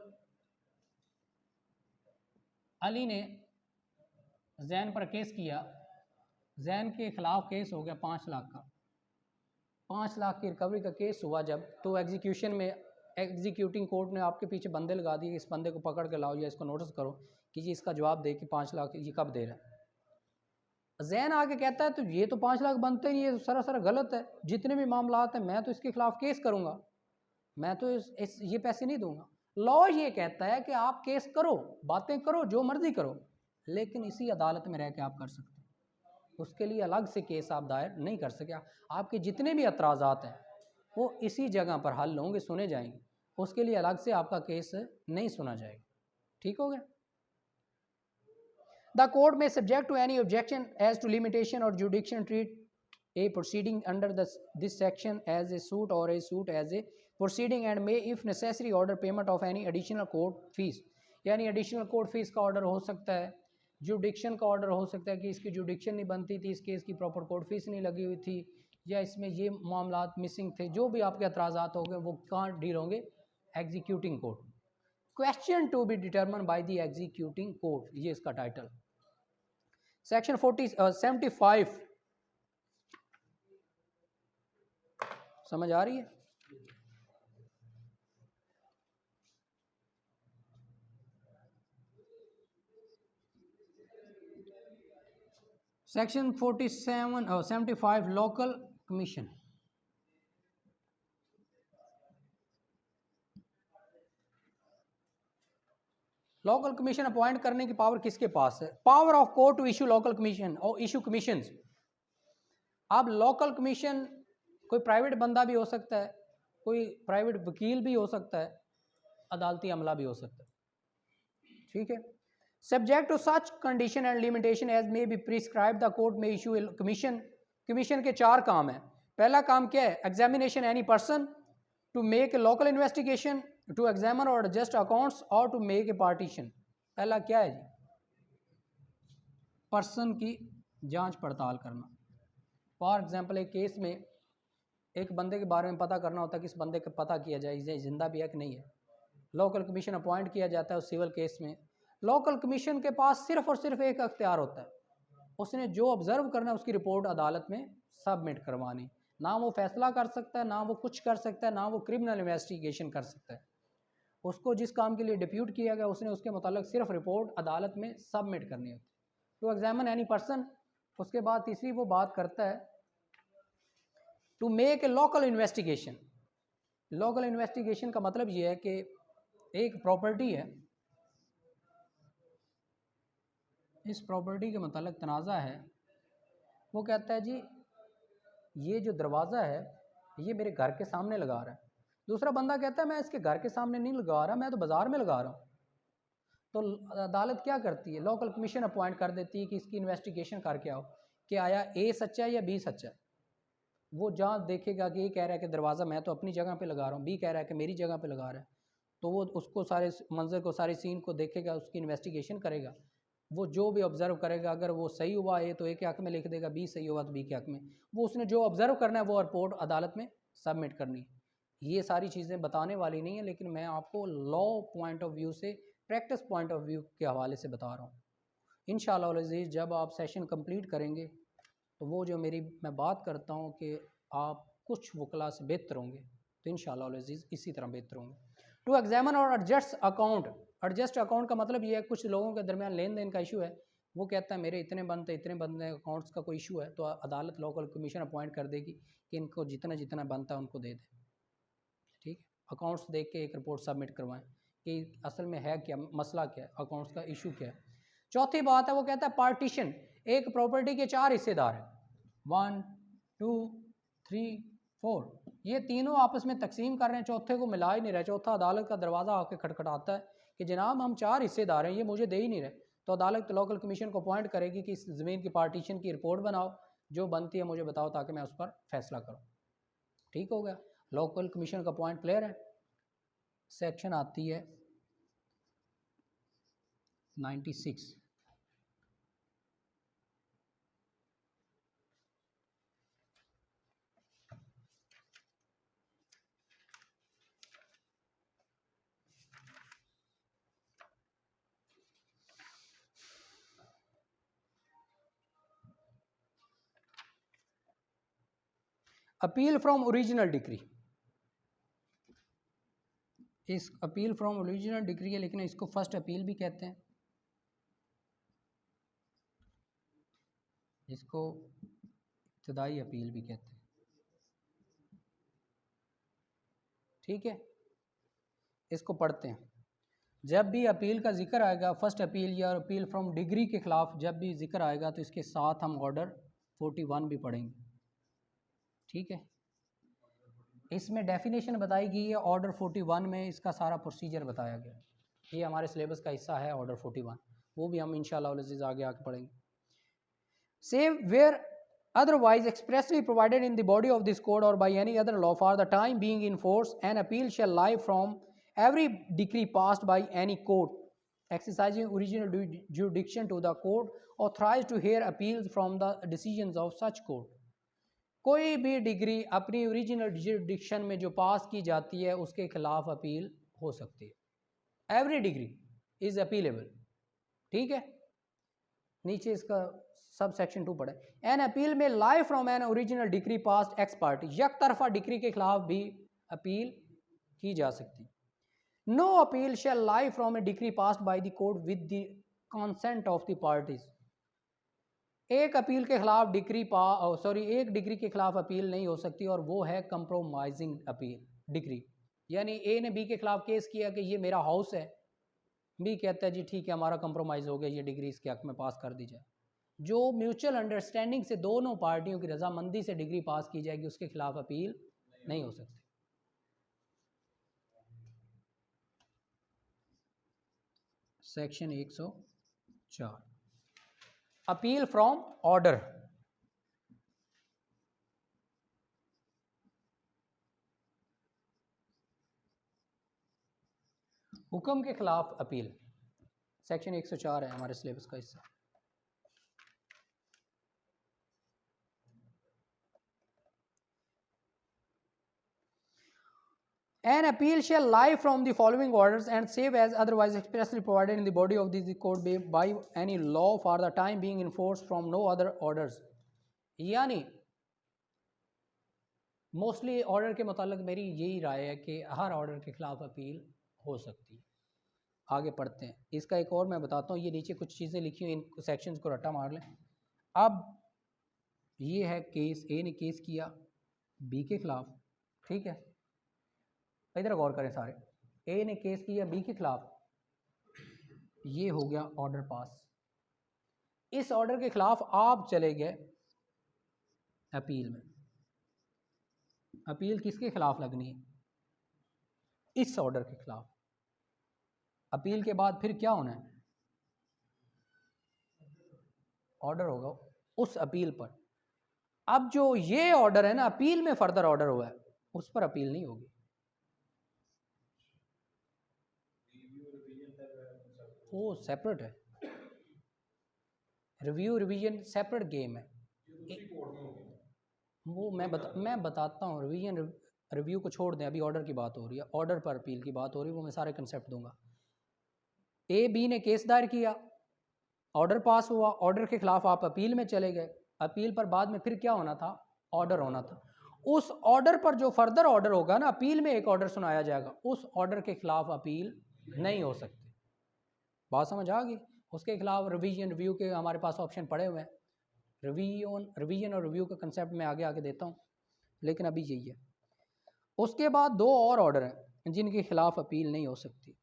अली ने जैन पर केस किया, जैन के खिलाफ केस हो गया 5 लाख का, 5 लाख की रिकवरी का केस हुआ जब, तो एग्जीक्यूशन में एग्जीक्यूटिंग कोर्ट ने आपके पीछे बंदे लगा दिए, इस बंदे को पकड़ के लाओ या इसको नोटिस करो कि जी इसका जवाब दे कि 5 लाख ये कब दे रहा है। जैन आके कहता है तो ये तो 5 लाख बनते ही, ये सरासर गलत है, जितने भी मामला हैं मैं तो इसके खिलाफ केस करूँगा, मैं तो ये पैसे नहीं दूंगा। लॉ ये कहता है कि आप केस करो, बातें करो, जो मर्जी करो, लेकिन इसी अदालत में रह के आप कर सकते हैं। उसके लिए अलग से केस आप दायर नहीं कर सके। आपके जितने भी एतराज़ात हैं वो इसी जगह पर हल होंगे, सुने जाएंगे। उसके लिए अलग से आपका केस नहीं सुना जाएगा। ठीक हो गया? द कोर्ट में subject to any objection as to limitation और jurisdiction a proceeding under this section as a suit or a suit as a proceeding and may if necessary order payment of any additional court fees. यानी additional court fees का order हो सकता है, जुडिक्शन का order हो सकता है कि इसकी जुडिक्शन नहीं बनती थी, इस केस की प्रॉपर कोर्ट फीस नहीं लगी हुई थी, या इसमें ये मामलात मिसिंग थे, जो भी आपके एतराज़ात हो गए वो कहाँ डील होंगे, executing court. Question to be determine by the executing court, ये इसका टाइटल. सेक्शन 75 समझ आ रही है. Section 75 local commission. Local commission appoint करने की पावर किसके पास है? Power of court to issue local commission और इशू कमीशंस. अब लोकल कमीशन कोई प्राइवेट बंदा भी हो सकता है, कोई प्राइवेट वकील भी हो सकता है, अदालती अमला भी हो सकता है. ठीक है. Subject to such condition and limitation as may be prescribe the court में इशू कमीशन. कमीशन के 4 काम हैं. पहला काम क्या है? Examination any person, to make a local investigation, to examine और एडजस्ट अकाउंट्स और टू मेक ए पार्टीशन. पहला क्या है जी? पर्सन की जांच पड़ताल करना. फॉर एग्जांपल एक केस में एक बंदे के बारे में पता करना होता है कि इस बंदे का पता किया जाए ये जिंदा भी है कि नहीं है. लोकल कमीशन अपॉइंट किया जाता है उस सिविल केस में. लोकल कमीशन के पास सिर्फ और सिर्फ एक अख्तियार होता है, उसने जो ऑब्जर्व करना है उसकी रिपोर्ट अदालत में सबमिट करवानी. ना वो फैसला कर सकता है, ना वो कुछ कर सकता है, ना वो क्रिमिनल इन्वेस्टिगेशन कर सकता है. उसको जिस काम के लिए डिप्यूट किया गया उसने उसके मुतालिक सिर्फ रिपोर्ट अदालत में सबमिट करनी होती है. To examine any person. उसके बाद तीसरी वो बात करता है to make a local investigation. Local investigation का मतलब ये है कि एक प्रॉपर्टी है, इस प्रॉपर्टी के मुतालिक तनाज़ा है, वो कहता है जी ये जो दरवाज़ा है ये मेरे घर के सामने लगा रहा है. दूसरा बंदा कहता है मैं इसके घर के सामने नहीं लगा रहा, मैं तो बाज़ार में लगा रहा हूँ. तो अदालत क्या करती है? लोकल कमीशन अपॉइंट कर देती है कि इसकी इन्वेस्टिगेशन करके आओ कि आया ए सच्चा है या बी सच्चा है. वो जहाँ देखेगा कि ए कह रहा है कि दरवाज़ा मैं तो अपनी जगह पे लगा रहा हूँ, बी कह रहा है कि मेरी जगह पे लगा रहा है, तो वो उसको सारे मंजर को, सारी सीन को देखेगा, उसकी इन्वेस्टिगेशन करेगा. वो जो भी ऑब्ज़र्व करेगा, अगर वो सही हुआ ए तो ए के हक़ में लिख देगा, बी सही हुआ तो बी के हक़ में. वो उसने जो ऑब्ज़र्व करना है वो रिपोर्ट अदालत में सबमिट करनी है. ये सारी चीज़ें बताने वाली नहीं है, लेकिन मैं आपको लॉ पॉइंट ऑफ व्यू से, प्रैक्टिस पॉइंट ऑफ व्यू के हवाले से बता रहा हूँ. इंशाअल्लाह अज़ीज़ जब आप सेशन कंप्लीट करेंगे तो वो जो मैं बात करता हूँ कि आप कुछ वकला से बेहतर होंगे, तो इंशाअल्लाह अज़ीज़ इसी तरह बेहतर होंगे. टू एग्जामिन और एडजस्ट अकाउंट. एडजस्ट अकाउंट का मतलब ये है कुछ लोगों के दरमियान लेन देन का इशू है, वो कहता है मेरे इतने बंदे अकाउंट्स का कोई इशू है, तो अदालत लोकल कमीशन अपॉइंट कर देगी कि इनको जितना जितना बनता है उनको दे दें. ठीक है. अकाउंट्स देख के एक रिपोर्ट सबमिट करवाएं कि असल में है क्या, मसला क्या है, अकाउंट्स का इशू क्या है. चौथी बात है वो कहता है पार्टीशन. एक प्रॉपर्टी के 4 हिस्सेदार हैं, 1 2 3 4, ये तीनों आपस में तकसीम कर रहे हैं, चौथे को मिला ही नहीं रहे. चौथा अदालत का दरवाज़ा आके खटखटाता है कि जनाब हम 4 हिस्सेदार हैं, ये मुझे दे ही नहीं रहे. तो अदालत लोकल कमीशन को अपॉइंट करेगी कि इस ज़मीन की पार्टीशन की रिपोर्ट बनाओ, जो बनती है मुझे बताओ ताकि मैं उस पर फैसला करूँ. ठीक हो गया. लोकल कमीशन का पॉइंट क्लियर है. सेक्शन आती है 96. Appeal from original decree. इस अपील फ्रॉम ओरिजिनल डिक्री है, लेकिन इसको फर्स्ट अपील भी कहते हैं, इसको इब्तदाई अपील भी कहते हैं. ठीक है. इसको पढ़ते हैं. जब भी अपील का जिक्र आएगा, फर्स्ट अपील या अपील फ्रॉम डिग्री के ख़िलाफ़ जब भी जिक्र आएगा तो इसके साथ हम ऑर्डर 41 भी पढ़ेंगे. ठीक है. इसमें डेफिनेशन बताई गई है. ऑर्डर 41 में इसका सारा प्रोसीजर बताया गया. ये हमारे सिलेबस का हिस्सा है ऑर्डर 41, वो भी हम इंशाअल्लाह अज़ीज़ आगे आके पढ़ेंगे. से where otherwise expressly provided in the body of this code or by any other law for the time being in force, an appeal shall lie from every decree passed by any court exercising original jurisdiction to the court authorized to hear appeals from the decisions of such court. कोई भी degree अपनी original jurisdiction में जो पास की जाती है उसके खिलाफ अपील हो सकती है. Every degree is appealable. ठीक है, नीचे इसका सब सेक्शन 2 पढ़े. एन अपील में lie from an original decree passed ex parte. यक तरफा डिग्री के खिलाफ भी अपील की जा सकती. No appeal shall lie from a decree passed by the court with the consent of the parties. एक अपील के खिलाफ एक डिग्री के खिलाफ अपील नहीं हो सकती और वो है कंप्रोमाइजिंग अपील डिग्री. यानी ए ने बी के खिलाफ केस किया कि ये मेरा हाउस है, बी कहता है जी ठीक है हमारा कंप्रोमाइज़ हो गया, ये डिग्री इसके हक में पास कर दी जाए. जो म्यूचुअल अंडरस्टैंडिंग से दोनों पार्टियों की रजामंदी से डिग्री पास की जाएगी उसके खिलाफ अपील नहीं हो सकती. Section 104 appeal from order. हुक्म के खिलाफ अपील. सेक्शन 104 है हमारे सिलेबस का हिस्सा. An appeal shall lie from the following orders and save as otherwise expressly provided in the body of the code by any law for the time being enforced from no other orders. यानी mostly order के मुतालिक मेरी यही राय है कि हर order के खिलाफ appeal हो सकती है. आगे पढ़ते हैं. इसका एक और मैं बताता हूँ. ये नीचे कुछ चीज़ें लिखी हुई, इन सेक्शंस को रट्टा मार लें. अब ये है केस, ए ने केस किया बी के खिलाफ. ठीक है, इधर गौर करें सारे. ए ने केस किया बी के खिलाफ, ये हो गया ऑर्डर पास. इस ऑर्डर के खिलाफ आप चले गए अपील में. अपील किसके खिलाफ लगनी है? इस ऑर्डर के खिलाफ. अपील के बाद फिर क्या होना है? ऑर्डर होगा उस अपील पर. अब जो ये ऑर्डर है ना, अपील में फर्दर ऑर्डर हुआ है, उस पर अपील नहीं होगी. वो सेपरेट है. रिव्यू रिवीजन सेपरेट गेम है. वो मैं बताता हूँ. रिव्यू को छोड़ दें, अभी ऑर्डर की बात हो रही है. ऑर्डर पर अपील की बात हो रही है, वो मैं सारे कंसेप्ट दूंगा. ए बी ने केस दायर किया, ऑर्डर पास हुआ, ऑर्डर के खिलाफ आप अपील में चले गए. अपील पर बाद में फिर क्या होना था? ऑर्डर होना था. उस ऑर्डर पर जो फर्दर ऑर्डर होगा ना, अपील में एक ऑर्डर सुनाया जाएगा, उस ऑर्डर के खिलाफ अपील नहीं हो सकती. बात समझ आ गई? उसके खिलाफ रिवीजन रिव्यू के हमारे पास ऑप्शन पड़े हुए हैं. रिवीजन और रिव्यू का कंसेप्ट मैं आगे आगे देता हूँ, लेकिन अभी यही है. उसके बाद दो और ऑर्डर हैं जिनके खिलाफ अपील नहीं हो सकती.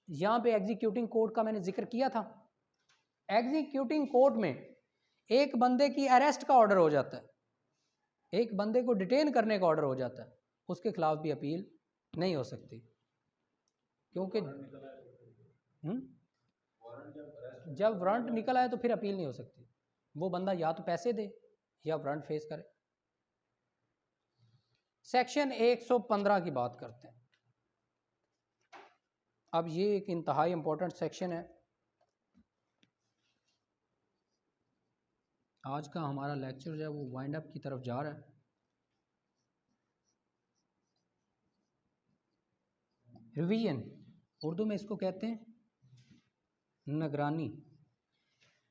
यहाँ पे एग्जीक्यूटिंग कोर्ट का मैंने जिक्र किया था. एग्जीक्यूटिंग कोर्ट में एक बंदे की अरेस्ट का ऑर्डर हो जाता है, एक बंदे को डिटेन करने का ऑर्डर हो जाता है, उसके खिलाफ भी अपील नहीं हो सकती. क्योंकि जब वारंट निकल आए तो फिर अपील नहीं हो सकती. वो बंदा या तो पैसे दे या वारंट फेस करे. सेक्शन 115 की बात करते हैं. अब ये एक इंतहाई इंपॉर्टेंट सेक्शन है. आज का हमारा लेक्चर जो है वो वाइंड अप की तरफ जा रहा है. रिवीजन, उर्दू में इसको कहते हैं निगरानी.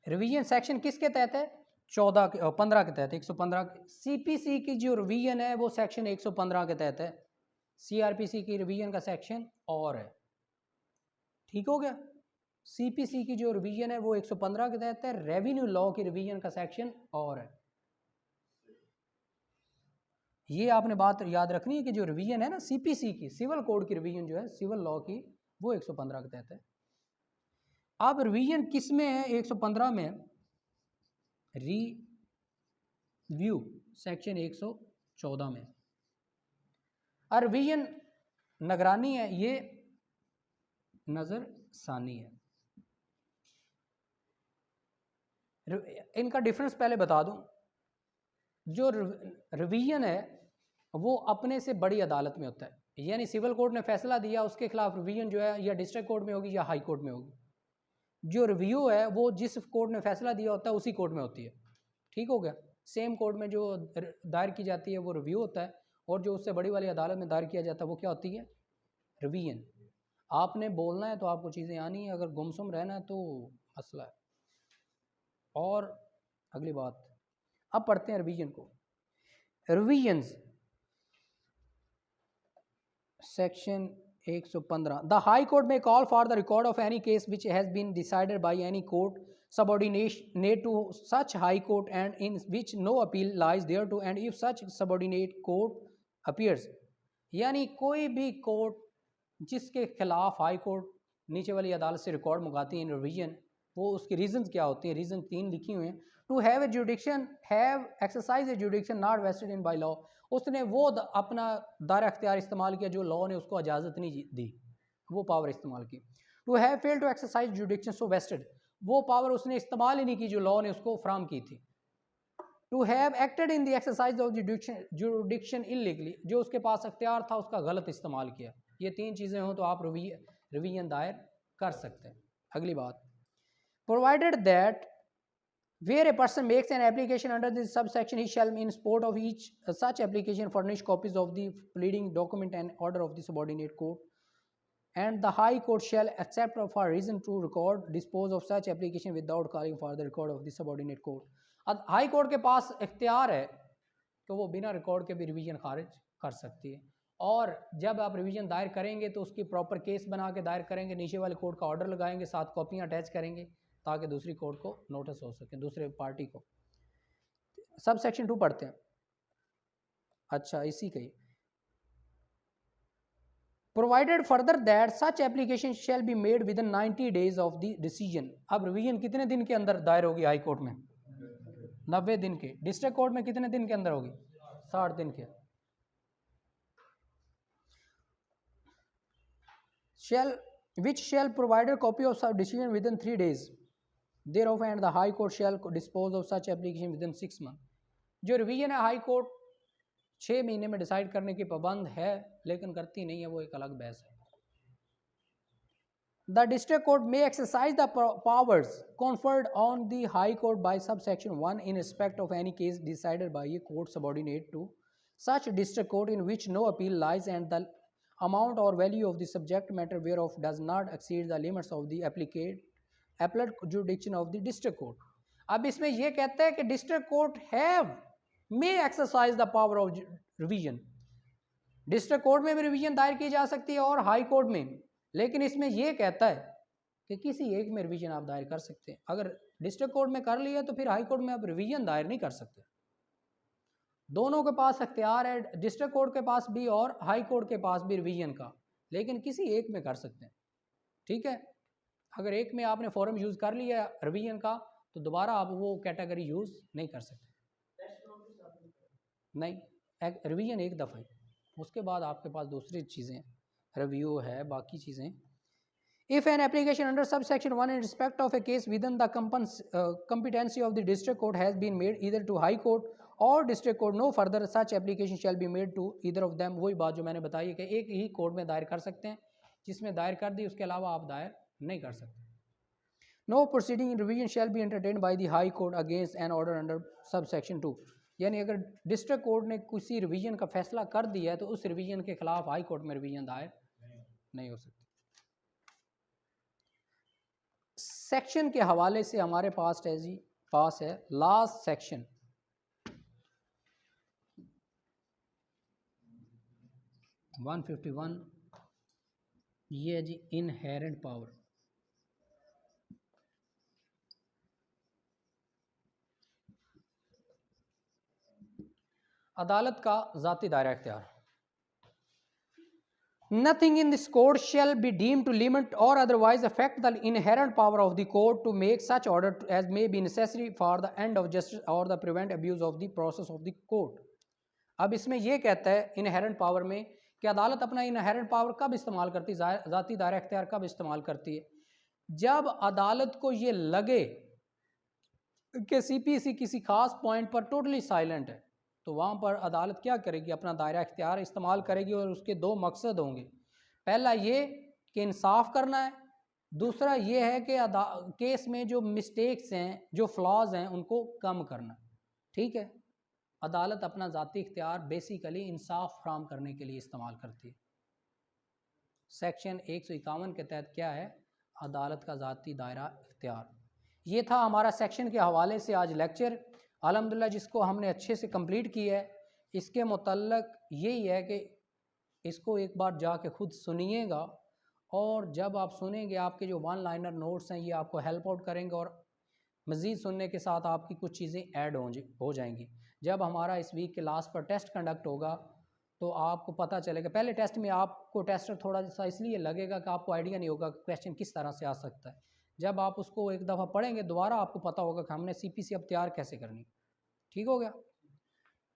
रिवीजन सेक्शन किसके तहत है? 15 के तहत. 115. सीपीसी की जो रिवीजन है वो सेक्शन 115 के तहत है. सीआरपीसी की रिवीजन का सेक्शन और है. ठीक हो गया? सीपीसी की जो रिवीजन है वो 115 के तहत है. रेवेन्यू लॉ की रिवीजन का सेक्शन और है. ये आपने बात याद रखनी है कि जो रिवीजन है ना सीपीसी की, सिविल कोड की रिवीजन जो है सिविल लॉ की, वो 115 के तहत है. अब रिवीजन किस में है? 115 में रिव्यू सेक्शन 114 में. और रिवीजन निगरानी है, ये नजर सानी है. इनका डिफरेंस पहले बता दूं. जो रिवीजन है वो अपने से बड़ी अदालत में होता है, यानी सिविल कोर्ट ने फैसला दिया उसके खिलाफ रिवीजन जो है या डिस्ट्रिक्ट कोर्ट में होगी या हाई कोर्ट में होगी। जो रिव्यू है वो जिस कोर्ट ने फैसला दिया होता है उसी कोर्ट में होती है। ठीक हो गया। सेम कोर्ट में जो दायर की जाती है वो रिव्यू होता है, और जो उससे बड़ी वाली अदालत में दायर किया जाता है वो क्या होती है? रिवीजन। आपने बोलना है तो आपको चीज़ें आनी है, अगर गुमसुम रहना है तो मसला है। और अगली बात, अब पढ़ते हैं रिवीजन को। Revisions section 115, the high Court may call for the record of any case which has been decided by any court subordinate to such high court and in which no appeal lies thereto and if such subordinate court appears, यानी कोई भी court जिसके खिलाफ high court नीचे वाली अदालत से record मंगाती है इन रिवीजन, वो उसकी रीजंस क्या होती हैं? रीजन 3 लिखी हुई हैं। To have a jurisdiction, have exercise a jurisdiction not vested in by law, उसने वो अपना दायरा अख्तियार इस्तेमाल किया जो लॉ ने उसको इजाज़त नहीं दी, वो पावर इस्तेमाल की। To have fail to exercise jurisdiction so vested, वो पावर उसने इस्तेमाल ही नहीं की जो लॉ ने उसको फ्राहम की थी। To have acted in the exercise of jurisdiction illegally, जो उसके पास अख्तियार था उसका गलत इस्तेमाल किया। ये 3 चीज़ें हों तो आप रिवीजन दायर कर सकते हैं। अगली बात, provided that where a person makes an application under this subsection, he shall in support of each such application furnish copies of the pleading document and order of the subordinate court, and the high court shall accept for reason to record dispose of such application without calling for the record of the subordinate court। अब high court के पास इख्तियार है कि वो बिना record के भी revision खारिज कर सकती है, और जब आप रिवीजन दायर करेंगे तो उसकी प्रॉपर केस बना के दायर करेंगे, नीचे वाले कोर्ट का ऑर्डर लगाएंगे, 7 कॉपियाँ अटैच करेंगे ताकि दूसरी कोर्ट को नोटिस हो सके, दूसरे पार्टी को। सब सेक्शन 2 पढ़ते हैं। अच्छा, इसी का ही, provided further that such application shall be made within 90 days of the decision. अब रिवीजन कितने दिन के अंदर दायर होगी हाई कोर्ट में? 90 दिन के। डिस्ट्रिक्ट कोर्ट में कितने दिन के अंदर होगी? 60 दिन के। shall which shall provide a copy of such decision within 3 days thereof and the high court shall dispose of such application within 6 months। जो रिवीजन है हाई कोर्ट 6 महीने में डिसाइड करने की पाबंद है, लेकिन करती नहीं है, वो एक अलग बहस है। The district court may exercise the powers conferred on the high court by subsection 1 in respect of any case decided by a court subordinate to such district court in which no appeal lies and the amount or value of the subject matter whereof does not exceed the limits of the appellate jurisdiction of the district court। अब इसमें यह कहता है कि district court may exercise the power of revision, district court में भी revision दायर की जा सकती है और हाई कोर्ट में, लेकिन इसमें यह कहता है कि किसी एक में रिवीजन आप दायर कर सकते हैं। अगर डिस्ट्रिक्ट कोर्ट में कर लिया तो फिर हाई कोर्ट में आप रिवीजन दायर नहीं कर सकते। दोनों के पास अख्तियार है, डिस्ट्रिक्ट कोर्ट के पास भी और हाई कोर्ट के पास भी रिवीजन का, लेकिन किसी एक में कर सकते हैं। ठीक है, अगर एक में आपने फॉर्म यूज़ कर लिया रिवीजन का तो दोबारा आप वो कैटेगरी यूज़ नहीं कर सकते। नहीं, रिवीजन एक दफ़ा ही, उसके बाद आपके पास दूसरी चीज़ें, रिव्यू है, बाकी चीज़ें। If an application under subsection 1 in respect of a case within the competency of the district court has been made either to high court or district court, no further such application shall be made to either of them। वही बात जो मैंने बताई है कि एक ही court में दायर कर सकते हैं, जिसमें दायर कर दी उसके अलावा आप दायर नहीं कर सकते। No proceeding in revision shall be entertained by the high court against an order under subsection 2। यानी अगर डिस्ट्रिक्ट कोर्ट ने किसी रिवीजन का फैसला कर दिया है तो उस रिवीजन के खिलाफ हाई कोर्ट में रिवीजन दायर नहीं हो सकती। सेक्शन के हवाले से हमारे पास है जी, पास है लास्ट सेक्शन 151, ये है जी इनहेरेंट पावर। अदालत का ज़ाती दायरा इख्तियार। Nothing in this court shall be deemed to limit or otherwise affect the inherent power of the court to make such order as may be necessary for the end of justice or the prevent abuse of the process of the court। अब इसमें यह कहता है inherent power में कि अदालत अपना inherent power कब इस्तेमाल करती है, ज़ाती दायरा इख्तियार कब इस्तेमाल करती है? जब अदालत को ये लगे कि सीपीसी किसी खास पॉइंट पर टोटली साइलेंट है, तो वहाँ पर अदालत क्या करेगी, अपना दायरा इख्तियार इस्तेमाल करेगी और उसके दो मकसद होंगे। पहला ये कि इंसाफ करना है, दूसरा ये है कि केस में जो मिस्टेक्स हैं, जो फ्लॉज हैं, उनको कम करना। ठीक है, अदालत अपना ज़ाती इख्तियार बेसिकली इंसाफ फराहम करने के लिए इस्तेमाल करती है। सेक्शन 151 के तहत क्या है, अदालत का ज़ाती दायरा इख्तियार। ये था हमारा सेक्शन के हवाले से आज लेक्चर, अल्हम्दुलिल्लाह जिसको हमने अच्छे से कंप्लीट किया है। इसके मुतल्लक यही है कि इसको एक बार जाके खुद सुनिएगा, और जब आप सुनेंगे आपके जो वन लाइनर नोट्स हैं ये आपको हेल्प आउट करेंगे, और मज़ीद सुनने के साथ आपकी कुछ चीज़ें ऐड हो जाएंगी। जब हमारा इस वीक के लास्ट पर टेस्ट कंडक्ट होगा तो आपको पता चलेगा। पहले टेस्ट में आपको टेस्टर थोड़ा सा इसलिए लगेगा कि आपको आइडिया नहीं होगा कि क्वेश्चन किस तरह से आ सकता है। जब आप उसको एक दफ़ा पढ़ेंगे दोबारा आपको पता होगा कि हमने CPC अब तैयार कैसे करनी। ठीक हो गया?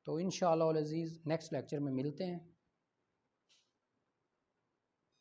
तो इंशाअल्लाह अज़ीज़ नेक्स्ट लेक्चर में मिलते हैं।